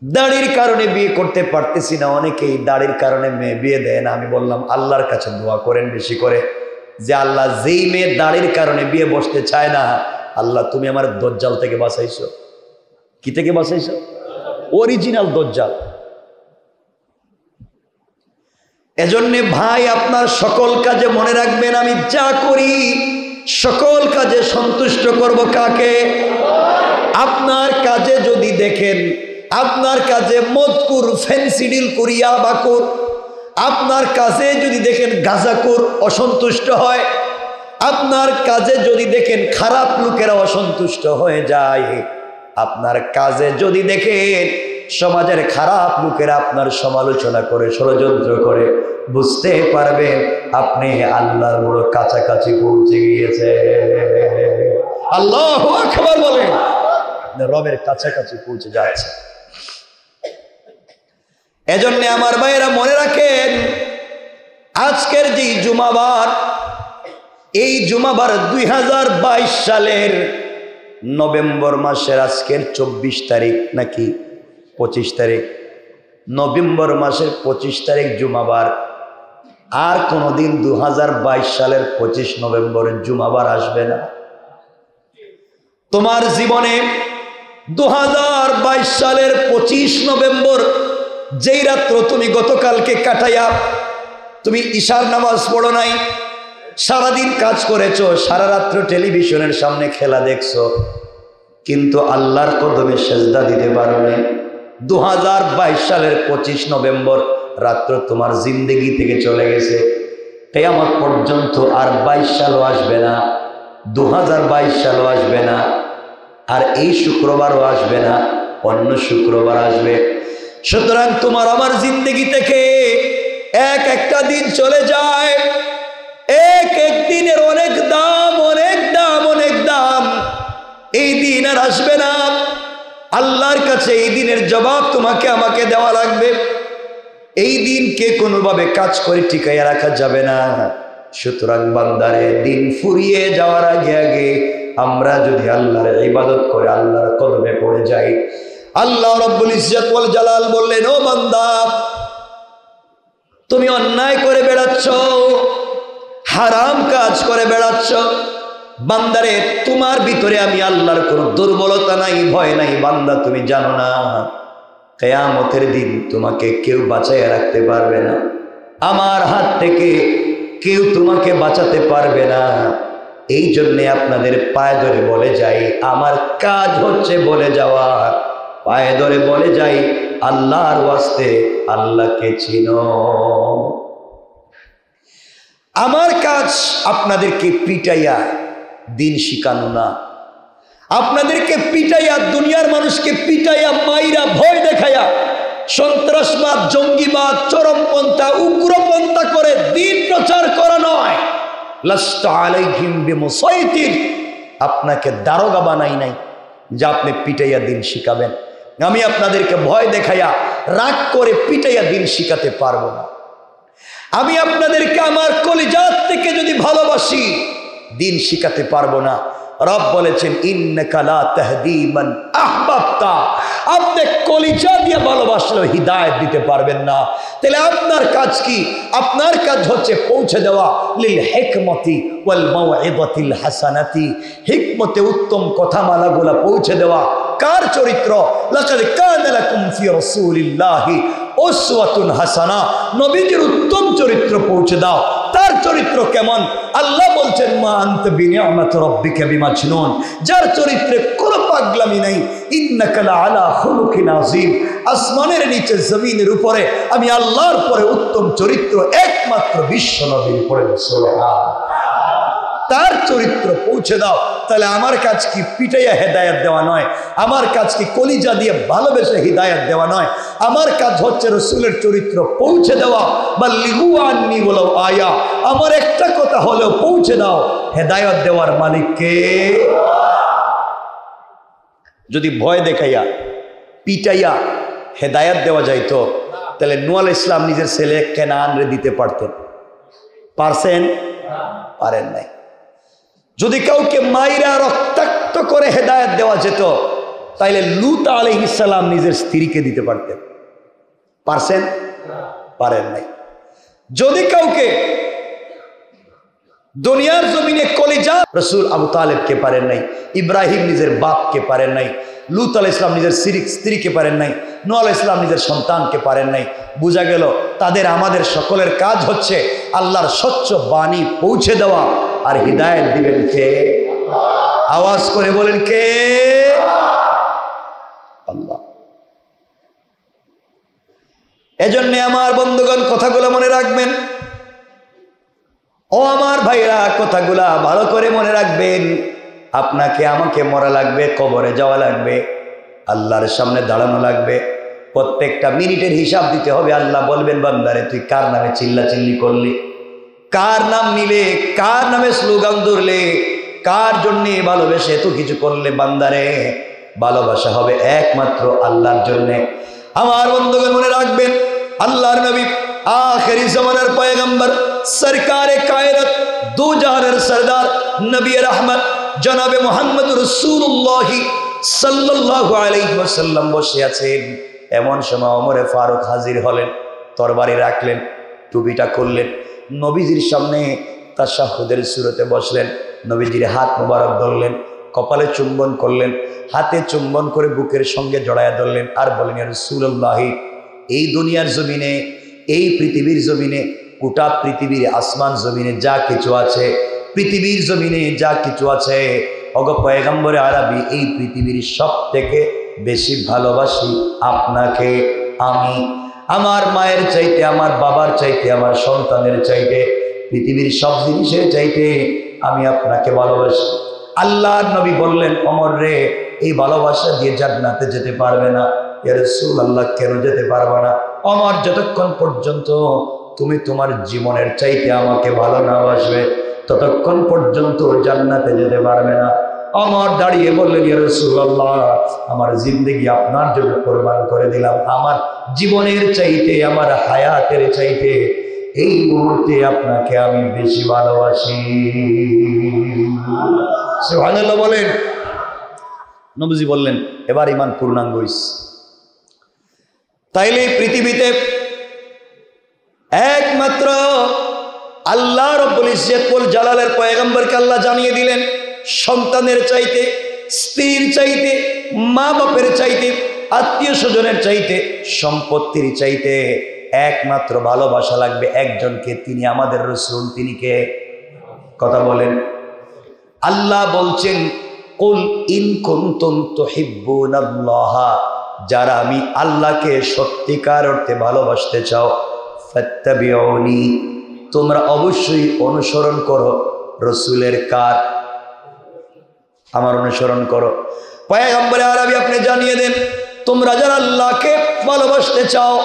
দাড়ির কারণে বিয়ে করতে পারতেছি না। অনেকেই দাড়ির কারণে মেয়ে বিয়ে দেয় না। আমি বললাম আল্লাহর কাছে দোয়া করেন বেশি করে, যে আল্লাহ যেই মেয়ে দাড়ির কারণে বিয়ে বসতে চায় না, আল্লাহ তুমি আমার দজ্জাল থেকে বাঁচাইছো। কি থেকে বাঁচাইছো? অরিজিনাল দজ্জাল। এজন্যে ভাই আপনার সকল কাজে মনে রাখবেন, আমি যা করি সকল কাজে সন্তুষ্ট করব কাকে? আপনার কাজে যদি দেখেন আপনার কাজে মদকুর, ফেন্সিডিল করিয়া বাকুর, আপনার কাজে যদি দেখেন গাঁজাকুর অসন্তুষ্ট হয়, আপনার কাজে যদি দেখেন খারাপ লোকেরা অসন্তুষ্ট হয়ে যায়, আপনার কাজে যদি দেখেন সমাজের খারাপ লোকেরা আপনার সমালোচনা করে, ষড়যন্ত্র করে, বুঝতে পারবেন আপনি আল্লাহর বড় কাছাকাছি পৌঁছে গিয়েছে। আল্লাহু আকবার বলেন, রবের কাছাকাছি পৌঁছে যাচ্ছে। এজন্য আমার ভাইয়েরা মনে রাখেন, আজকের যে জুমাবার, এই জুমাবার 2022 সালের নভেম্বর মাসের আজকের 24 তারিখ নাকি 25 তারিখ, নভেম্বর মাসের 25 তারিখ জুমাবার। আর কোনোদিন 2022 সালের 25 নভেম্বরের জুমাবার আসবে না। তোমার জীবনে 2022 সালের 25 নভেম্বর যেই রাত্র তুমি গতকালকে কাটাইয়া তুমি ঈশার নামাজ পড়ো নাই, সারাদিন কাজ করেছো, সারা রাত্র টেলিভিশনের সামনে খেলা দেখছো, কিন্তু আল্লাহর কদমে সেজদা দিতে পারো নাই। 2022 সালের 25 নভেম্বর রাত্র তোমার জিন্দেগি থেকে চলে গেছে। কিয়ামত পর্যন্ত আর 22 সালও আসবে না, 2022 সালও আসবে না, আর এই শুক্রবারও আসবে না, অন্য শুক্রবার আসবে। সুতরাং তোমার আমার জিন্দেগি থেকে একটা দিন চলে যায়, এক দিনের অনেক দাম, অনেক দাম, অনেক দাম। এই দিন আর আসবে না। আল্লাহর কাছে এই দিনের জবাব তোমাকে আমাকে দেওয়া লাগবে। এই দিনকে কোনোভাবে কাজ করে টিকাইয়া রাখা যাবে না। সুতরাং বান্দারে, দিন ফুরিয়ে যাওয়ার আগে আগে আমরা যদি আল্লাহর ইবাদত করে আল্লাহর কদমে পড়ে যাই, আল্লাহ রাব্বুল ইজ্জত ওয়াল জালাল বললেন, ও বান্দা, তুমি অন্যায় করে বেড়াচ্ছ, হারাম কাজ করে বেড়াচ্ছ, বান্দারে তোমার ভিতরে আমি আল্লাহর কোনো দুর্বলতা নাই, ভয় নাই। বান্দা তুমি জানো না কিয়ামতের দিন তোমাকে কেউ বাঁচাইয়া রাখতে পারবে না, আমার হাত থেকে কেউ তোমাকে বাঁচাতে পারবে না। এই জন্যে আপনাদের পায়ে ধরে বলে যাই, আমার কাজ হচ্ছে বলে যাওয়া, পায়ে ধরে বলে যাই, আল্লাহর ওয়াস্তে আল্লাহকে চিনো। আমার কাজ আপনাদেরকে পিটাইয়া দিন শিখানো না, আপনাদেরকে পিটাইয়া, দুনিয়ার মানুষকে পিটাইয়া, মাইরা, ভয় দেখাইয়া, সন্ত্রাসবাদ, জঙ্গিবাদ, চরমপন্থা, উগ্রপন্থা করে দিন প্রচার করা নয়। লাস্তা আলাইহিম বিমুসাইতির, আপনাকে দারোগা বানাই নাই যে আপনি পিটাইয়া দিন শিখাবেন। আমি আপনাদেরকে ভয় দেখাইয়া, রাগ করে পিটাইয়া দিন শিখাতে পারবো না। আমি আপনাদেরকে আমার কলিজাত থেকে যদি ভালোবাসি, দিন শিখাতে পারবো না। রব বলেছেন, ইন্নাকা লা তাহদি মান আহবাবতা, আপনি কলিজা দিয়ে ভালোবাসলে হিদায়াত দিতে পারবেন না। তাহলে আপনার কাজ কি? আপনার কাজ হচ্ছে পৌঁছে দেওয়া লিল হিকমতি ওয়াল মাউইযাতিল হাসানাতি, হিকমতে উত্তম কথামালাগুলা পৌঁছে দেওয়া। কার চরিত্র? লাকাদ কানা লাকুম ফি রাসূলিল্লাহি উসওয়াতুন হাসানা, নবীজির উত্তম চরিত্র পৌঁছে দাও। তার চরিত্র কেমন? আল্লাহ বলছেন, মা আনতা বিনিআমাতি রাব্বিকা বিমাজনুন, যার চরিত্রে কোনো পাগলামি নাই। ইন্নাকা লাআলা খুলুকিন আযীম, আসমানের নিচে জমিনের উপরে আমি আল্লাহর পরে উত্তম চরিত্র একমাত্র বিশ্ব নবীর পরে সুবহানাল্লাহ। তার চরিত্র পৌঁছে দাও। তাহলে আমার কাজ কি পিটাইয়া হেদায়েত দেওয়া নয়, আমার কাজ কি কলিজা দিয়ে ভালোবেসে হিদায়াত দেওয়া নয়, আমার কাজ হচ্ছে রসুলের চরিত্র পৌঁছে দেওয়া। বা লিগু আননি বলো আয়া, আমার একটা কথা হলেও পৌঁছে দাও। হেদায়েত দেওয়ার মালিককে যদি ভয় দেখাইয়া, পিটাইয়া হেদায়েত দেওয়া যাইতো, তাহলে নূহ আলাইহিস সালাম নিজের ছেলে কেনানরে দিতে পারতেন? পারছেন? পারেন নাই। যদি কাউকে মাইরা রক্তাক্ত করে হেদায়েত দেওয়া যেত, তাইলে লূত আলাইহিস সালাম নিজের স্ত্রীকে দিতে পারতেন? পারছেন? পারেন নাই। যদি কাউকে দুনিয়ার জমিনে কলিজা, রাসূল আবু তালেবকে পারেন নাই, ইব্রাহিম নিজের বাপকে পারেন নাই, লূত আলাইহিস সালাম নিজের স্ত্রীকে পারেন নাই, নূহ আলাইহিস সালাম নিজের সন্তানকে পারেন নাই। বোঝা গেল তাদের আমাদের সকলের কাজ হচ্ছে আল্লাহর স্বচ্ছ বাণী পৌঁছে দেওয়া, আর হিদায়াত দিবেন কে? আওয়াজ করে বলেন কে? আল্লাহ। এজন্য আমার বন্ধুগণ কথাগুলো মনে রাখবেন, ও আমার ভাইরা কথাগুলা ভালো করে মনে রাখবেন। আপনাকে আমাকে মরা লাগবে, কবরে যাওয়া লাগবে, আল্লাহর সামনে দাঁড়ানো লাগবে, প্রত্যেকটা মিনিটের হিসাব দিতে হবে। আল্লাহ বলবেন বান্দারে তুই কার নামে চিল্লাচিল্লি করলি, কার নাম নিলে, কার নামে স্লোগান ধরলে, কার জন্যে ভালোবেসে এত কিছু করলে। বান্দারে ভালোবাসা হবে একমাত্র আল্লাহর জন্যে। আমার বন্ধুগণ মনে রাখবেন আল্লাহর নবী আখেরি জামানার পয়গম্বর সরকারে কায়নাত দু জাহানের সরদার নবী রহমত জনাবে মুহাম্মদ রাসূলুল্লাহ সাল্লাল্লাহু আলাইহি ওয়াসাল্লাম বসে আছেন। এমন সময় ওমরে ফারুক হাজির হলেন, তরবারি রাখলেন, টুপিটা করলেন, নবীজির সামনে তাশাহুদের সুরতে বসলেন, নবীজির হাত মোবারক ধরলেন, কপালে চুম্বন করলেন, হাতে চুম্বন করে বুকের সঙ্গে জড়ায়া ধরলেন, আর বললেন ইয়া রাসূলুল্লাহ, এই দুনিয়ার জমিনে, এই পৃথিবীর জমিনে, গোটা পৃথিবীর আসমান জমিনে যা কিছু আছে, পৃথিবীর জমিনে যা কিছু আছে, ওগো পয়গম্বরে আরবি, এই পৃথিবীর সব থেকে বেশি ভালোবাসি আপনাকে আমি। আমার মায়ের চাইতে, আমার বাবার চাইতে, আমার সন্তানের চাইতে, পৃথিবীর সব জিনিসের চাইতে আমি আপনাকে ভালোবাসি। আল্লাহর নবী বললেন ওমর রে, এই ভালোবাসা দিয়ে জান্নাতে যেতে পারবে না। ইয়া রাসূলুল্লাহ, কেন যেতে পারবে না? ওমর, যতক্ষণ পর্যন্ত তুমি তোমার জীবনের চাইতে আমাকে ভালো না বাসবে, ততক্ষণ পর্যন্ত জান্নাতে যেতে পারবে না। ওমর দাঁড়িয়ে বললেন ইয়া রাসূলুল্লাহ, আমার জিন্দেগি আপনার জন্য কোরবান করে দিলাম, আমার জীবনের চাইতে, আমার হায়াতের চাইতে এই মুহূর্তে আপনাকে আমি বেশি ভালোবাসি। সুবহানাল্লাহ বলেন। নবীজি বললেন এবার ঈমান পূর্ণাঙ্গ হইছে। তাইলে পৃথিবীতে একমাত্র আল্লাহ রব্বুল ইজ্জত ওয়াল জালালের পয়গম্বরকে আল্লাহ জানিয়ে দিলেন, সন্তানের চাইতে, স্ত্রীর চাইতে, মা বাপের চাইতে, আত্মীয় স্বজনের চাইতে, সম্পত্তির চাইতে একমাত্র ভালোবাসা লাগবে একজনকে, তিনি আমাদের রাসূল। তিনি কে? কথা বলেন। আল্লাহ বলছেন কুল ইন কুনতুম তুহিব্বুনাল্লাহ, যারা আমি আল্লাহকে সত্যিকার অর্থে ভালোবাসতে চাও, ফাত্তাবিউনি, তোমরা অবশ্যই অনুসরণ করো রাসূলের কার? আমার অনুসরণ করো। পয়গম্বর আরবি আপনি জানিয়ে দেন, তোমরা যারা আল্লাহকে ভালোবাসতে চাও,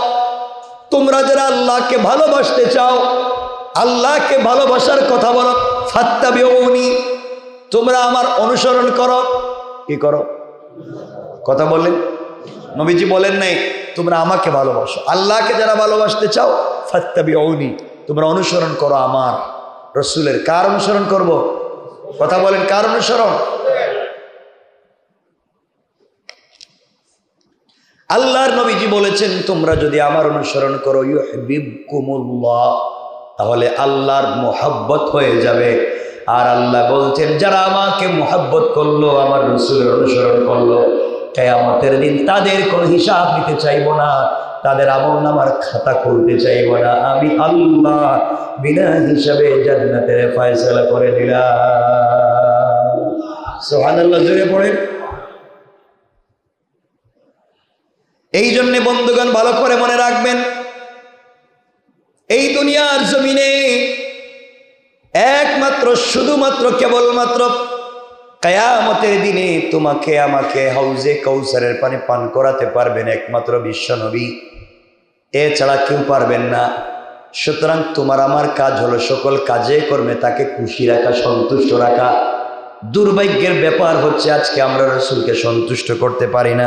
তোমরা যারা আল্লাহকে ভালোবাসতে চাও, আল্লাহকে ভালোবাসার কথা বলো, ফাত্তাবিউনি, তোমরা আমার অনুসরণ করো। কি করো? কথা বলেন। নবীজি বলেন নাই তোমরা আমাকে ভালোবাসো। আল্লাহকে যারা ভালোবাসতে চাও, ফাত্তাবিউনি, তোমরা অনুসরণ করো আমার রাসূলের। কার অনুসরণ করব? কথা বলেন, কার অনুসরণ? আল্লাহর নবীজি বলেছেন তোমরা যদি আমার অনুসরণ করো, ইউহিব্বুকুমুল্লাহ, তাহলে আল্লাহর মুহাব্বত হয়ে যাবে। আর আল্লাহ বলছেন যারা আমাকে মুহাব্বত করলো, আমার রাসূলের অনুসরণ করলো, কিয়ামতের দিন তাদের কোনো হিসাব নিতে চাইবো না, তাদের আমলনামার খাতা খুলতে চাইবো না, আমি আল্লাহ বিনা হিসাবে জান্নাতের ফয়সালা করে দিলাম। সুবহানাল্লাহ, জোরে পড়েন। এই জন্য বন্ধুগণ ভালো করে মনে রাখবেন, এই দুনিয়ার জমিনে একমাত্র, শুধুমাত্র, কেবলমাত্র কিয়ামতের দিনে তোমাকে আমাকে হাউজে কাউসারের পানি পান করাতে পারবেন একমাত্র বিশ্বনবী, এছাড়া কেউ পারবেন না। সুতরাং তোমার আমার কাজ হলো সকল কাজে কর্মে তাকে খুশি রাখা, সন্তুষ্ট রাখা। দুর্ভাগ্যের ব্যাপার হচ্ছে আজকে আমরা রাসূলকে সন্তুষ্ট করতে পারি না।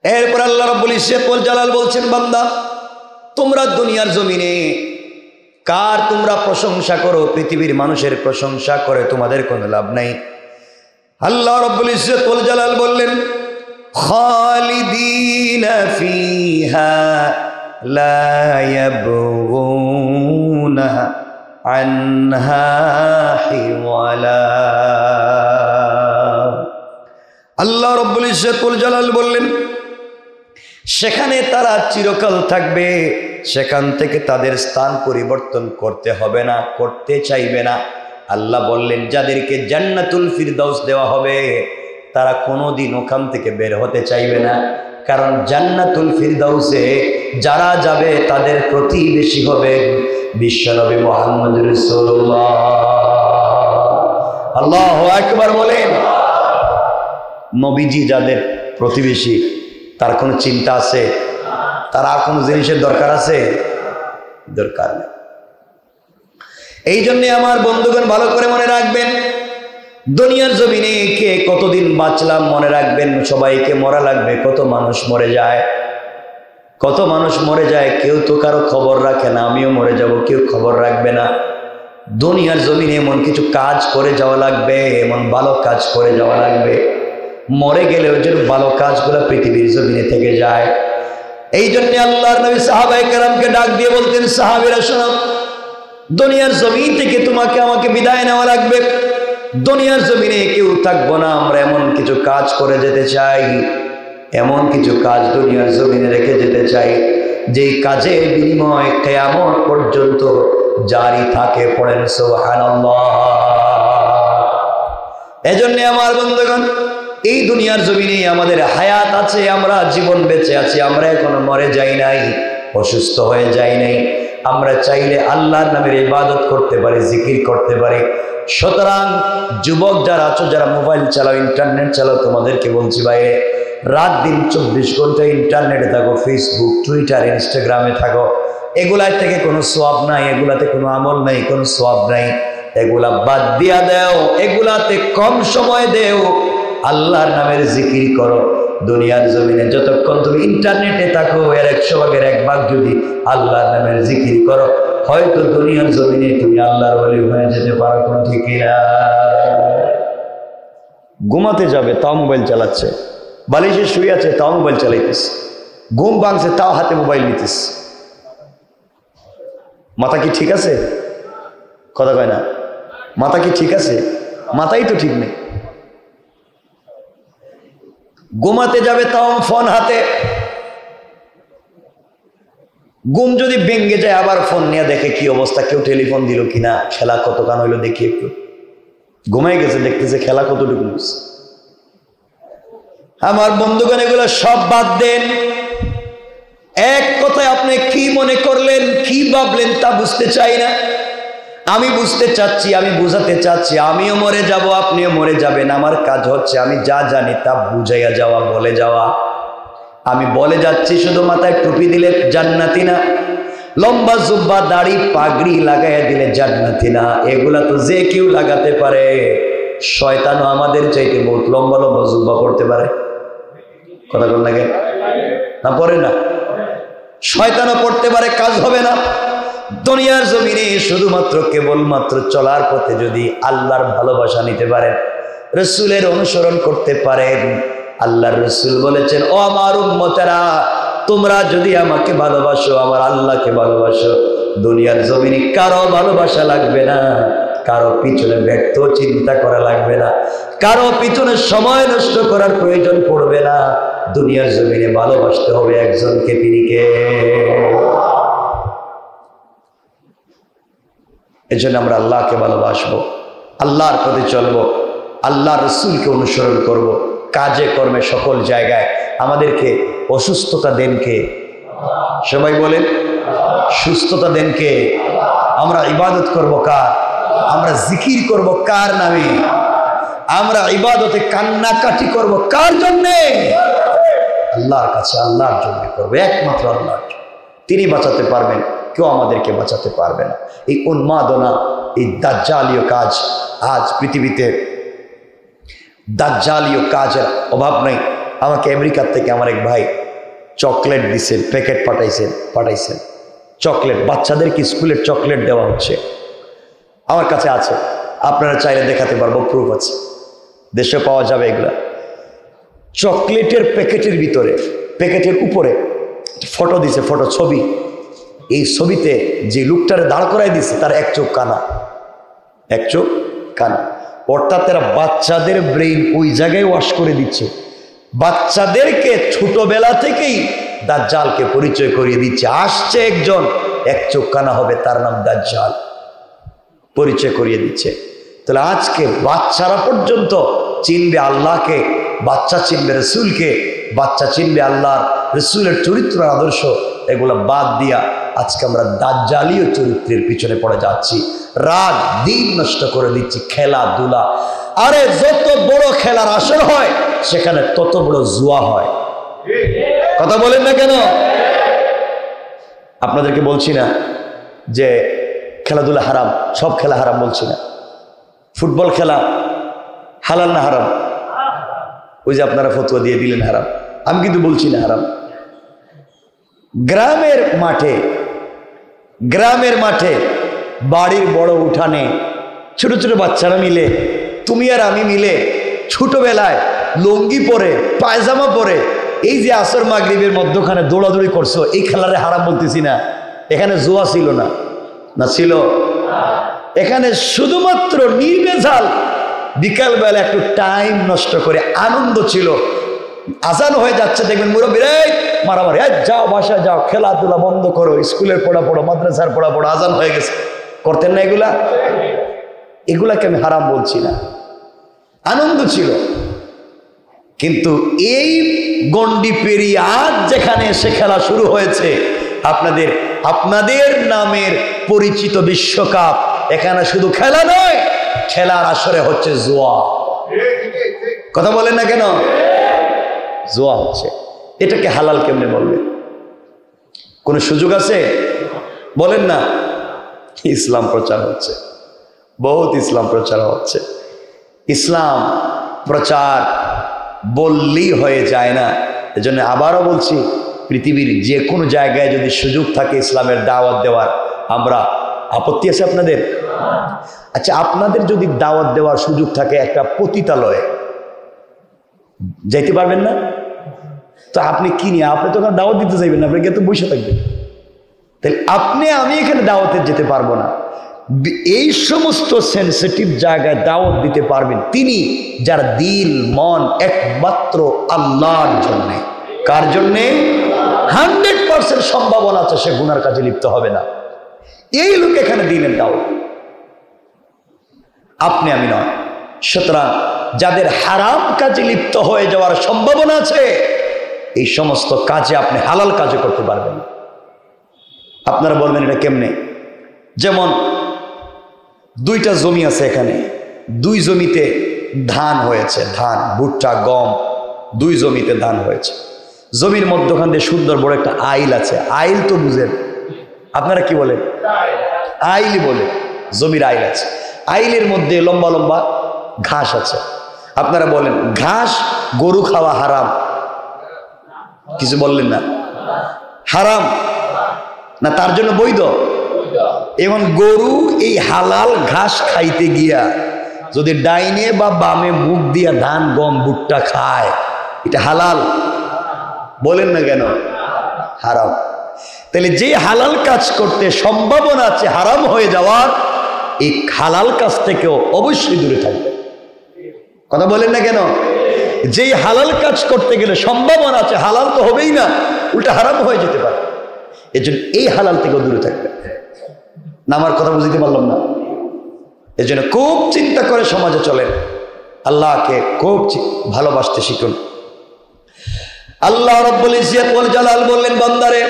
এরপর আল্লাহ রাব্বুল ইজ্জত ওয়াল জালাল বলছেন, বান্দা তোমরা দুনিয়ার জমিনে কার তোমরা প্রশংসা করো? পৃথিবীর মানুষের প্রশংসা করে তোমাদের কোনো লাভ নাই। আল্লাহ রাব্বুল ইজ্জত ওয়াল জালাল বললেন, খালিদিনা ফিহা লা ইয়াবগুনা আনহা হিওয়ালা। আল্লাহ রাব্বুল ইজ্জতুল জালাল বললেন সেখানে তারা চিরকাল থাকবে, সেখান থেকে তাদের স্থান পরিবর্তন করতে হবে না, করতে চাইবে না। আল্লাহ বললেন যাদেরকে জান্নাতুল ফিরদাউস দেওয়া হবে তারা কোনোদিন ওখান থেকে বের হতে চাইবে না, কারণ জান্নাতুল ফিরদাউসে যারা যাবে তাদের প্রতিবেশী হবে বিশ্বনবী মুহাম্মদ রাসূলুল্লাহ। আল্লাহু আকবার বলেন। নবীজি যাদের প্রতিবেশী তার কোনো চিন্তা আছে? তার আর কোনো জিনিসের দরকার আছে? দরকার নেই। এই জন্যে আমার বন্ধুগণ ভালো করে মনে রাখবেন, দুনিয়ার জমিনে কে কতদিন বাঁচলাম মনে রাখবেন, সবাইকে মরা লাগবে। কত মানুষ মরে যায়, কত মানুষ মরে যায়, কেউ তো কারো খবর রাখে না। আমিও মরে যাব, কেউ খবর রাখবে না। দুনিয়ার জমিনে এমন কিছু কাজ করে যাওয়া লাগবে, এমন ভালো কাজ করে যাওয়া লাগবে, মরে গেলেও যেন ভালো কাজগুলো পৃথিবীর জমিনে থেকে যায়। এই জন্য আল্লাহর নবী সাহাবায়ে কেরামকে ডাক দিয়ে বলতেন, সাহাবীরা শোনো, দুনিয়ার জমিন থেকে তোমাকে আমাকে বিদায় নেওয়া লাগবে। দুনিয়ার জমিনে কেউ থাকবো না, আমরা এমন কিছু কাজ করে যেতে চাই, এমন কিছু কাজ দুনিয়ার জমিনে রেখে যেতে চাই যেই কাজের বিনিময় কিয়ামত পর্যন্ত জারি থাকে। পড়েন সুবহানাল্লাহ। এজন্য আমার বন্ধুগণ, এই দুনিয়ার জমিনে আমাদের হায়াত আছে, আমরা জীবন বেঁচে আছি, আমরা এখনো মরে যাই নাই, অসুস্থ হয়ে যাই নাই। আমরা চাইলে আল্লাহর নামের ইবাদত করতে পারি, জিকির করতে পারি। সুতরাং যুবক যারা আছো, যারা মোবাইল চালাও, ইন্টারনেট চালাও, তোমাদেরকে বলছি বাইরে রাত দিন 24 ঘন্টা ইন্টারনেটে থাকো, ফেসবুক, টুইটার, ইনস্টাগ্রামে থাকো, এগুলার থেকে কোনো সওয়াব নাই, এগুলাতে কোনো আমল নাই, কোনো সওয়াব নাই। এগুলা বাদ দিয়া দেও, এগুলাতে কম সময় দেও, আল্লাহর নামের জিকির করো। দুনিয়ার জমিনে যতক্ষণ তুমি ইন্টারনেটে থাকো এর 100 ভাগের 1 ভাগ যদি আল্লাহর নামের জিকির করো, হয়তো দুনিয়ার জমিনে তুমি আল্লাহর ওলি হয়ে যেতে পারো। কোন ঠিক না? ঘুমাতে যাবে তাও মোবাইল চালাচ্ছে, বালিশে শুয়ে আছে তাও মোবাইল চালাইতেছে, ঘুম ভাঙছে তাও হাতে মোবাইল নিতেছে। মাথা কি ঠিক আছে? কথা কয় না। মাথা কি ঠিক আছে? মাথাই তো ঠিক নেই। ঘুমাতে যাবে তাও ফোন হাতে, ঘুম যদি ভেঙে যায় আবার ফোন নিয়ে দেখে কি অবস্থা, কেউ টেলিফোন দিল কিনা, খেলা কতক্ষণ হইলো দেখি একটু। ঘুমাই গেছে, দেখতেছে খেলা কতটুকু। আমার বন্ধুগণ, এগুলো সব বাদ দেন। এক কথায় আপনি কি মনে করলেন, কি ভাবলেন তা বুঝতে চাই না। আমি বুঝতে চাচ্ছি, আমি বুঝাতে চাচ্ছি, আমিও মরে যাব, আপনিও মরে যাবেন। আমার কাজ হচ্ছে আমি যা জানি তা বুঝাইয়া যাওয়া, বলে যাওয়া। আমি বলে যাচ্ছি শুধু মাথায় টুপি দিলে জান্নাতি না, লম্বা জুব্বা দাড়ি পাগড়ি লাগাইয়া দিলে জান্নাতি না। এগুলা তো যে কেউ লাগাতে পারে। শয়তানও আমাদের চাইতে বহুত লম্বা লম্বা জুব্বা পড়তে পারে। কথা বল লাগে না? পড়ে না? শয়তানও পড়তে পারে, কাজ হবে না। দুনিয়ার জমিনে শুধুমাত্র কেবলমাত্র চলার পথে যদি আল্লাহর ভালোবাসা নিতে পারেন, রাসূলের অনুসরণ করতে পারেন। আল্লাহর রাসূল বলেছেন, ও আমার উম্মতেরা, তোমরা যদি আমাকে ভালোবাসো, আমার আল্লাহকে ভালোবাসো, দুনিয়ার জমিনে কারো ভালোবাসা লাগবে না, কারো পিছনে ব্যর্থ চিন্তা করা লাগবে না, কারো পিছনে সময় নষ্ট করার প্রয়োজন পড়বে না। দুনিয়ার জমিনে ভালোবাসতে হবে একজনকে, তিনি কে? এজন্য আমরা আল্লাহকে ভালোবাসবো, আল্লাহর পথে চলবো, আল্লাহর রাসূলকে অনুসরণ করব। কাজে কর্মে সকল জায়গায় আমাদেরকে অসুস্থতা দেন কে? সবাই বলেন, সুস্থতা দেন কে? আমরা ইবাদত করব কার? আমরা জিকির করব কার নামে? আমরা ইবাদতে কান্নাকাটি করব কার জন্যে? আল্লাহর কাছে, আল্লাহর জন্য করবো, একমাত্র আল্লাহর জন্য। তিনি বাঁচাতে পারবেন, কেউ আমাদেরকে বাঁচাতে পারবে না। এই উন্মাদনা, এই দাজ্জালীয় কাজ, আজ পৃথিবীতে দাজ্জালীয় কাজের অভাব নেই। আমাকে আমেরিকার থেকে আমার এক ভাই চকলেট দিছেন, প্যাকেট পাঠাইছেন চকলেট, বাচ্চাদেরকে স্কুলের চকলেট দেওয়া হচ্ছে। আমার কাছে আছে, আপনারা চাইলে দেখাতে পারবো, প্রুফ আছে, দেশে পাওয়া যাবে এগুলা। চকলেটের প্যাকেটের ভিতরে, প্যাকেটের উপরে ফটো দিছে, ফটো ছবি। এই ছবিতে যে লোকটারে দাঁড় করাই দিছে তার এক চোখ কানা, এক চোখ কানা। অর্থাৎ এরা বাচ্চাদের ব্রেইন ওই জায়গায় ওয়াশ করে দিচ্ছে, বাচ্চাদেরকে ছোটবেলা থেকেই দাজ্জালকে পরিচয় করিয়ে দিচ্ছে। আসছে একজন, এক চোখ কানা হবে, তার নাম দাজ্জাল, পরিচয় করিয়ে দিচ্ছে। তাহলে আজকে বাচ্চারা পর্যন্ত চিনবে আল্লাহকে, বাচ্চা চিনবে রসুলকে, বাচ্চা চিনবে আল্লাহর রসুলের চরিত্র আদর্শ, এগুলো বাদ দিয়া আজকে আমরা দাজ্জালীয় চরিত্রের পিছনে পড়ে যাচ্ছি, রাত দিন নষ্ট করে দিচ্ছি, খেলাধুলা। আরে যত বড় খেলার আসর হয় সেখানে তত বড় জুয়া হয়। কথা বলেন না কেন? আপনাদেরকে বলছি না যে খেলাধুলা হারাম, সব খেলা হারাম বলছি না। ফুটবল খেলা হালাল না হারাম? ওই যে আপনারা ফতোয়া দিয়ে দিলেন হারাম, আমি কিন্তু বলছি না হারাম। গ্রামের মাঠে বাড়ির বড় উঠানে ছোট ছোট বাচ্চারা মিলে, তুমি আর আমি মিলে ছোটবেলায় লুঙ্গি পরে পায়জামা পরে এই যে আসর মাগরিবের মধ্যখানে দৌড়াদৌড়ি করছো, এই খেলারে হারাম বলতেছি না। এখানে জুয়া ছিল না? না ছিল? এখানে শুধুমাত্র নির্ভেজাল বিকালবেলা একটু টাইম নষ্ট করে আনন্দ ছিল। আজান হয়ে যাচ্ছে, দেখবেন মুরব্বীরা মারামারি, যাও বাসায় যাও, খেলাধুলা বন্ধ করো, স্কুলের পড়া পড়ো, মাদ্রাসার পড়া পড়ো, আজান হয়ে গেছে। করতেন না এগুলা? এগুলাকে আমি হারাম বলছি না, আনন্দ ছিল। কিন্তু এই গন্ডি পেরিয়ে আজ যেখানে এসে খেলা শুরু হয়েছে, আপনাদের নামের পরিচিত বিশ্বকাপ, এখানে শুধু খেলা নয়, খেলার আসরে হচ্ছে জুয়া। কথা বলেন না কেন? জুয়া হচ্ছে। এটাকে হালাল কেমনে বলবে? কোন সুযোগ আছে? বলেন না। ইসলাম প্রচার হচ্ছে, বহুত ইসলাম প্রচার হচ্ছে। ইসলাম প্রচার বললেই হয়ে যায় না। এজন্য আবারও বলছি, পৃথিবীর যে কোনো জায়গায় যদি সুযোগ থাকে ইসলামের দাওয়াত দেওয়ার, আমরা, আপত্তি আছে আপনাদের? আচ্ছা, আপনাদের যদি দাওয়াত দেওয়ার সুযোগ থাকে একটা পতিতালয়ে, যাইতে পারবেন না? তো আপনি কি নিয়ে, আপনি তো ওখানে দাওয়াত দিতে চাইবেন না, আপনি তো বসে থাকবেন। তাহলে আমি এখানে দাওয়াতে যেতে পারবো না। এই সমস্ত সেন্সিটিভ জায়গায় দাওয়াত দিতে পারবেন তিনি, যার দিল মন একমাত্র আল্লাহর জন্যে। কার জন্যে? 100% সম্ভাবনা আছে সে গুনার কাজে লিপ্ত হবে না। এই লোক এখানে দিলেন দাওয়াত, আপনি আমি নয়। সুতরাং যাদের হারাম কাজে লিপ্ত হয়ে যাওয়ার সম্ভাবনা আছে, এই সমস্ত কাজে আপনি হালাল কাজে করতে পারবেন। আপনারা বলবেন এটা কেমনে? যেমন দুইটা জমি আছে, এখানে দুই জমিতে ধান হয়েছে, ধান, ভুট্টা, গম, দুই জমিতে ধান হয়েছে। জমির মধ্যখান দিয়ে সুন্দর বড় একটা আইল আছে। আইল তো বুঝেন আপনারা, কি বলেন? আইলই বলে। জমির আইল আছে, আইলের মধ্যে লম্বা লম্বা ঘাস আছে। আপনারা বলেন ঘাস গরু খাওয়া হারাম? কিছু বললেন না? হারাম না তার জন্য বৈধ? এবং গরু এই হালাল ঘাস খাইতে গিয়া যদি ডাইনে বা বামে মুখ দিয়া ধান গম ভুট্টা খায়, এটা হালাল? বলেন না কেন? হারাম। তাহলে যে হালাল কাজ করতে সম্ভাবনা আছে হারাম হয়ে যাওয়ার, এই হালাল কাজ থেকেও অবশ্যই দূরে থাকবে। কথা বলেন না কেন? যেই হালাল কাজ করতে গেলে সম্ভাবনা আছে হালাল তো হবেই না, উল্টা হারাম হয়ে যেতে পারে, এজন্য এই হালাল থেকেও দূরে থাকবে না। আমার কথা বুঝতে পারলাম না? এজন্য খুব চিন্তা করে সমাজে চলেন, আল্লাহকে খুব ভালোবাসতে শিখুন। আল্লাহ রাব্বুল ইজ্জত ওয়াল জালাল বললেন, বান্দারে,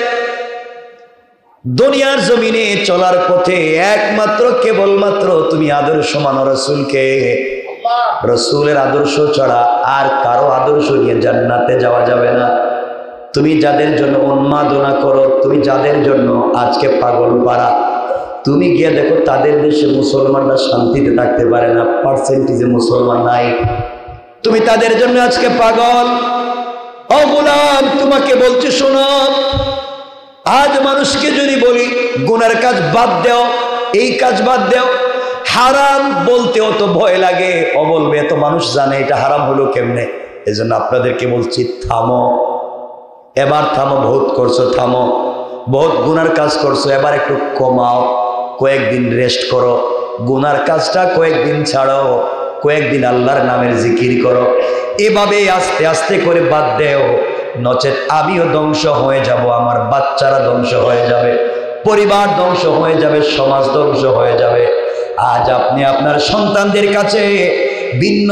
দুনিয়ার জমিনে চলার পথে একমাত্র কেবলমাত্র তুমি আদর্শ মানো রাসূলকে। রাসূলের আদর্শ ছাড়া আর কারো আদর্শ নিয়ে জান্নাতে যাওয়া যাবে না। তুমি যাদের জন্য উন্মাদনা করো, তুমি যাদের জন্য আজকে পাগল পাড়া, তুমি গিয়ে দেখো তাদের দেশে মুসলমানরা শান্তিতে থাকতে পারে না, পার্সেন্টেজে মুসলমান নাই। তুমি তাদের জন্য আজকে পাগল। ও গোলাম, তোমাকে বলছি শোনো, আজ মানুষকে যদি বলি গুনার কাজ বাদ দাও, এই কাজ বাদ দাও, হারাম বলতে অত ভয় লাগে। ও বলবে এত মানুষ জানে এটা হারাম হলো কেমনে। এই জন্য আপনাদেরকে বলছি থামো, এবার থামো। বহুত করছো, থামো। বহুত গুনার কাজ করছো, এবার একটু কমাও, কয়েকদিন রেস্ট করো, গুনার কাজটা কয়েকদিন ছাড়ো, কয়েকদিন আল্লাহর নামের জিকির করো। এভাবে আস্তে আস্তে করে বাদ দেও, নচেত আমিও ধ্বংস হয়ে যাব, আমার বাচ্চারা ধ্বংস হয়ে যাবে, পরিবার ধ্বংস হয়ে যাবে, সমাজ ধ্বংস হয়ে যাবে। আজ আপনি আপনার সন্তানদের কাছে ভিন্ন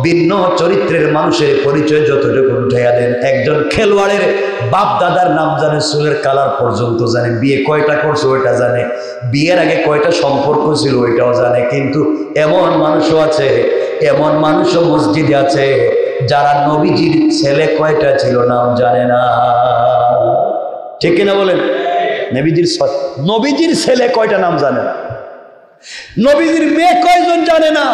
ভিন্ন চরিত্রের মানুষের পরিচয় যতটুকু উঠাইয়া দেন। একজন খেলোয়াড়ের বাপ দাদার নাম জানে, চুলের কালার পর্যন্ত জানে, বিয়ে কয়টা করছে ওইটা জানে, বিয়ের আগে কয়টা সম্পর্ক ছিল ওইটাও জানে। কিন্তু এমন মানুষও আছে, এমন মানুষও মসজিদে আছে যারা নবীজির ছেলে কয়টা ছিল নাম জানে না। ঠিক কিনা বলেন? নবীজির ছেলে কয়টা নাম জানে না, নবীজির মেয়ে কয়জন জানে না,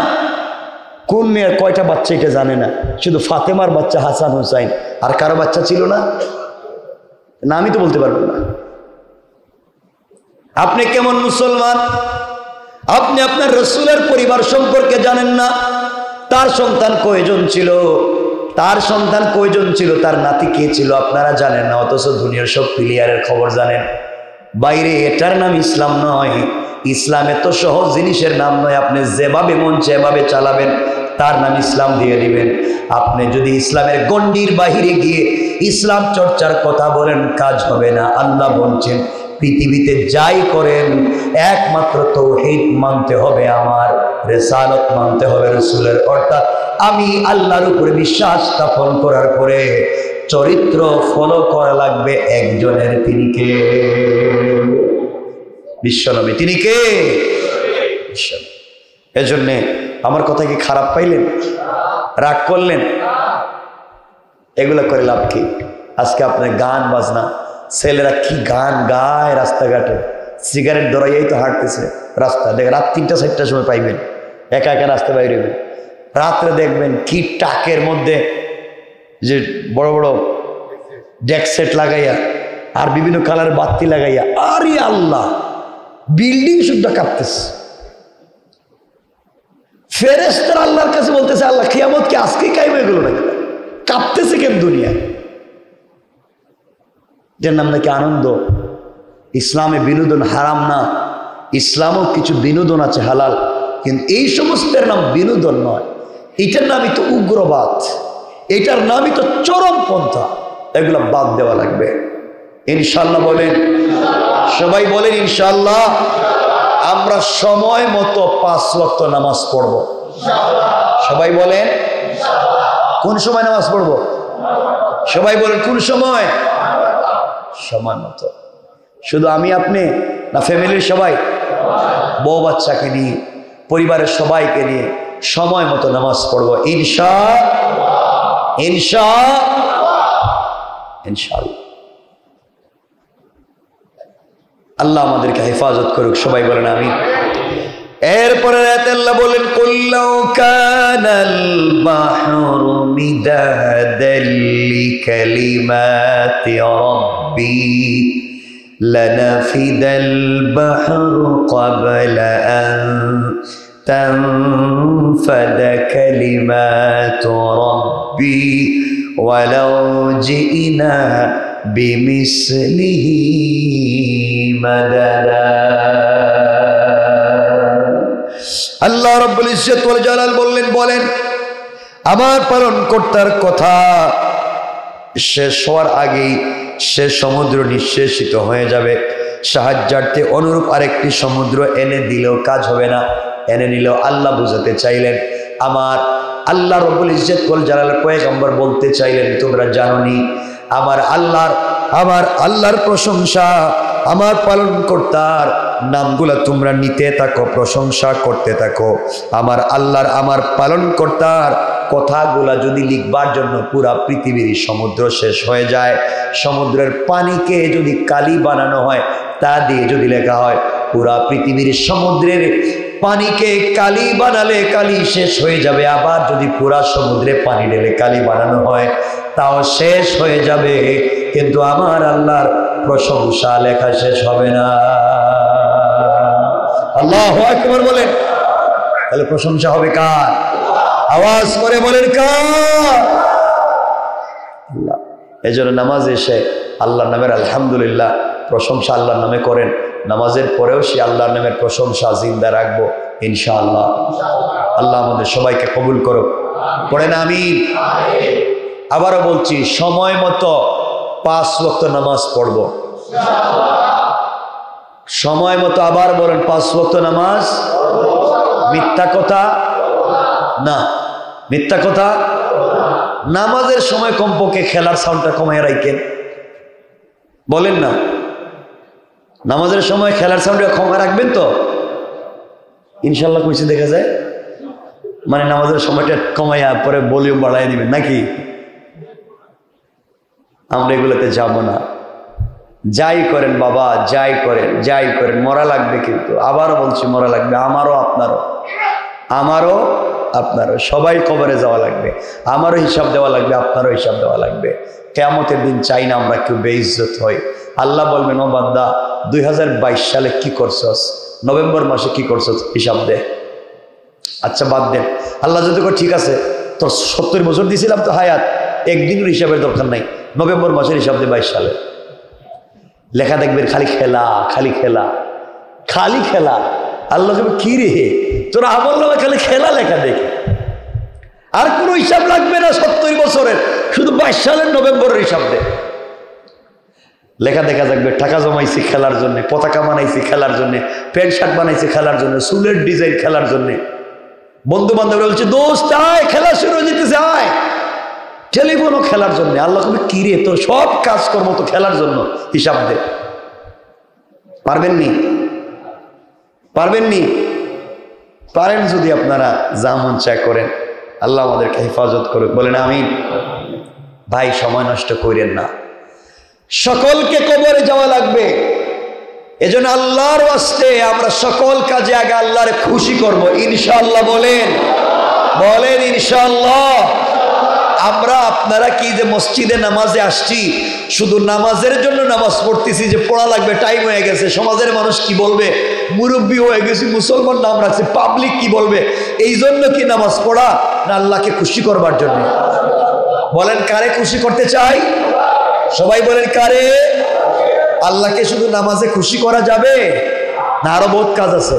কোন মেয়ের কয়টা বাচ্চা এটা জানে না। শুধু ফাতেমার বাচ্চা হাসান হুসাইন, আর কারো বাচ্চা ছিল না, নামই তো বলতে পারবেন না। আপনি কেমন মুসলমান? আপনি আপনার রাসূলের পরিবার সম্পর্কে জানেন না, তার সন্তান কয়জন ছিল, তার সন্তান কয়জন ছিল, তার নাতি কে ছিল আপনারা জানেন না, অথচ দুনিয়ার সব প্লেয়ারের খবর জানেন। বাইরে এটার নাম ইসলাম নয়। ইসলাম এত সহজ জিনিসের নাম নয়। আপনি যেভাবে মন সেভাবে চালাবেন, তার নাম ইসলাম দিয়ে দিবেন। আপনি যদি ইসলামের গণ্ডির বাহিরে গিয়ে ইসলাম চর্চার কথা বলেন, কাজ হবে না। আল্লাহ বলছেন পৃথিবীতে যাই করেন একমাত্র তাওহীদ মানতে হবে, আমার রিসালাত মানতে হবে রাসূলের। অর্থাৎ আমি আল্লাহর উপরে বিশ্বাস স্থাপন করার পরে চরিত্র ফলো করা লাগবে একজনের, তিনি কে? বিশ্বনবী। তিনি কে? বিশ্বনবী। এজন্যে আমার কথা কি খারাপ পাইলেন, রাগ করলেন? এগুলো করে লাভ কি? আজকে আপনার গান বাজনা, ছেলেরা কি গান গায় রাস্তাঘাটে, সিগারেট ধরাইয়াই তো হাঁটতেছে রাস্তা। দেখে রাত 3টা 4টার সময় পাইবেন একা একা রাস্তা বাইরে হইবেন। রাত্রে দেখবেন কি টাকের মধ্যে যে বড় বড় ডেক সেট লাগাইয়া আর বিভিন্ন কালারের বাতি লাগাইয়া, আরে আল্লাহ, বিল্ডিং শুদ্ধা কাঁপতেছে। ফেরেশতারা আল্লাহর কাছে বলতেছে, আল্লাহ কিয়ামত কি আজকেই কায়েম হয়ে গেল নাকি? কাঁপতেছে কেন দুনিয়া? যার নাম নাকি আনন্দ। ইসলামে বিনোদন হারাম না, ইসলামও কিছু বিনোদন আছে হালাল, কিন্তু এই সমস্তের নাম বিনোদন নয়। এটার নামই তো উগ্রবাদ, এটার নামই তো চরমপন্থা। এগুলো বাদ দেওয়া লাগবে ইনশাআল্লাহ। বলেন সবাই, বলেন ইনশাআল্লাহ। আমরা সময় মতো 5 ওয়াক্ত নামাজ পড়ব। সবাই বলেন কোন সময় নামাজ পড়ব? সবাই বলেন কোন সময়? সময় মতো। শুধু আমি আপনি না, ফ্যামিলির সবাই, বউ বাচ্চাকে নিয়ে, পরিবারের সবাইকে নিয়ে সময় মতো নামাজ পড়ব ইনশাআল্লাহ। ইনশাআল্লাহ। আল্লাহ আমাদেরকে হেফাজত করুক। সবাই বলেন আমিন। এরপরে আল্লাহ বলেন, কুল্লাউ কানাল বাহরু মিদাদাল লিকালিমাতি রাব্বি লানাফিদাল বাহরু ক্বাবলা আন তানফাদা কালিমাতু রাব্বি ওয়ালাউ জিনা বিমিসলিহি মাদাদা। আল্লাহ রাব্বুল ইজ্জত ওয়াল জালাল বলেন আমার পালনকর্তার কথা শেষ হওয়ার আগেই সে সমুদ্র নিঃশেষিত হয়ে যাবে। সাহায্যার্থে অনুরূপ আরেকটি সমুদ্র এনে দিলেও কাজ হবে না, এনে নিলেও আল্লাহ বুঝাতে চাইলেন, আমার আল্লাহ রাব্বুল ইজ্জত ওয়াল জালাল পয়গম্বর বলতে চাইলেন, তোমরা জানোনি আমার আল্লাহর প্রশংসা, আমার পালনকর্তার নামগুলা তোমরা নিতে থাকো, প্রশংসা করতে থাকো। আমার আল্লাহর, আমার পালনকর্তার কথাগুলা যদি লিখবার জন্য পুরা পৃথিবীর সমুদ্র শেষ হয়ে যায়, সমুদ্রের পানিকে যদি কালি বানানো হয়, তা দিয়ে যদি লেখা হয়, পুরা পৃথিবীর সমুদ্রের পানিকে কালি বানালে কালি শেষ হয়ে যাবে। আবার যদি পুরা সমুদ্রে পানি ঢেলে কালি বানানো হয়, তাও শেষ হয়ে যাবে, কিন্তু আমার আল্লাহর প্রশংসা লেখা শেষ হবে না। আল্লাহু আকবার বলেন। তাহলে প্রশংসা হবে কার? আওয়াজ করে বলেন কার? আল্লাহ। এই জন্য নামাজে এসে আল্লাহর নামের আলহামদুলিল্লাহ প্রশংসা আল্লাহর নামে করেন। নামাজের পরেও সে আল্লাহর নামের প্রশংসা জিন্দা রাখবো ইনশাআল্লাহ। আল্লাহ আমাদের সবাইকে কবুল করো, পড়েন আমিন। আবারও বলছি, সময় মতো 5 ওয়াক্ত নামাজ পড়ব, সময় মতো। আবার বলেন, 5 ওয়াক্ত নামাজ। মিথ্যা কথা না, মিথ্যা কথা। নামাজের সময় কমপক্ষে খেলার সাউন্ডটা কমায় রাখেন, বলেন না। নামাজের সময় খেলার সাউন্ডটা কমায় রাখবেন তো ইনশাল্লাহ কইছে দেখা যায়। মানে নামাজের সময়টা কমাইয়া পরে ভলিউম বাড়াই দিবেন নাকি? আমরা এগুলোতে যাব না। যাই করেন বাবা, যাই করেন, যাই করেন, মরা লাগবে। কিন্তু আবারও বলছি, মরা লাগবে। আমারও আপনারও, আমারও আপনারও, সবাই কবরে যাওয়া লাগবে। আমারও হিসাব দেওয়া লাগবে, আপনারও হিসাব দেওয়া লাগবে। কিয়ামতের দিন চাই না আমরা কেউ বেইজ্জত হই। আল্লাহ বলবেন, ও বান্দা 2022 সালে কি করছস, নভেম্বর মাসে কি করছস, হিসাব দে। আচ্ছা বাদ দেন, আল্লাহ যদি ঠিক আছে তোর 70 বছর দিয়েছিলাম তো হায়াত, একদিনের হিসাবের দরকার নাই, নভেম্বর মাসের হিসাব দে 22 সালে। লেখা দেখবেন খালি খেলা, খালি খেলা, খালি খেলা। আল্লাহ কি রে তোরা আমল নামে খালি খেলা লেখা দেখে, আর কোনো হিসাব লাগবে না 70 বছরের, শুধু 22 সালের নভেম্বরের হিসাব দে। লেখা দেখা যাবে টাকা জমাইছি খেলার জন্য, পতাকা বানাইছি খেলার জন্য, প্যান্ট শার্ট বানাইছি খেলার জন্য, চুলের ডিজাইন খেলার জন্য। বন্ধু বান্ধবরা বলছে, দোস্ত আয় খেলা শুরু হয়ে যেতেছে, আয়। টেলিফোনও খেলার জন্য। আল্লাহ কবি কি রে তোর সব কাজকর্ম তো খেলার জন্য, হিসাব দে। পারবেন নি? পারবেন নি? পারেন যদি আপনারা যা মন চায় করেন। আল্লাহ আমাদেরকে হেফাজত করুক, বলেন আমিন। ভাই সময় নষ্ট করেন না, সকলকে কবরে যাওয়া লাগবে। এজন্য আল্লাহর ওয়াস্তে আমরা সকল কাজে আগে আল্লাহরে খুশি করব ইনশাআল্লাহ। বলেন, বলেন ইনশাআল্লাহ। আমরা আপনারা কি যে মসজিদে নামাজে আসছি, শুধু নামাজের জন্য নামাজ পড়তেছি যে পড়া লাগবে, টাইম হয়ে গেছে, সমাজের মানুষ কি বলবে, মুরব্বী হয়ে গেছি, মুসলমান নাম রাখছি, পাবলিক কি বলবে, এই জন্য কি নামাজ পড়া? না আল্লাহকে খুশি করবার জন্য। বলেন কারে খুশি করতে চাই? সবাই বলেন কারে? আল্লাহকে শুধু নামাজে খুশি করা যাবে না, আরো বহুত কাজ আছে,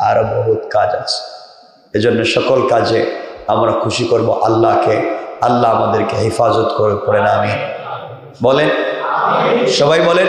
আরো বহুত কাজ আছে। এজন্য সকল কাজে আমরা খুশি করব আল্লাহকে। আল্লাহ আমাদেরকে হেফাজত করে, পড়েন আমিন। বলেন, সবাই বলেন।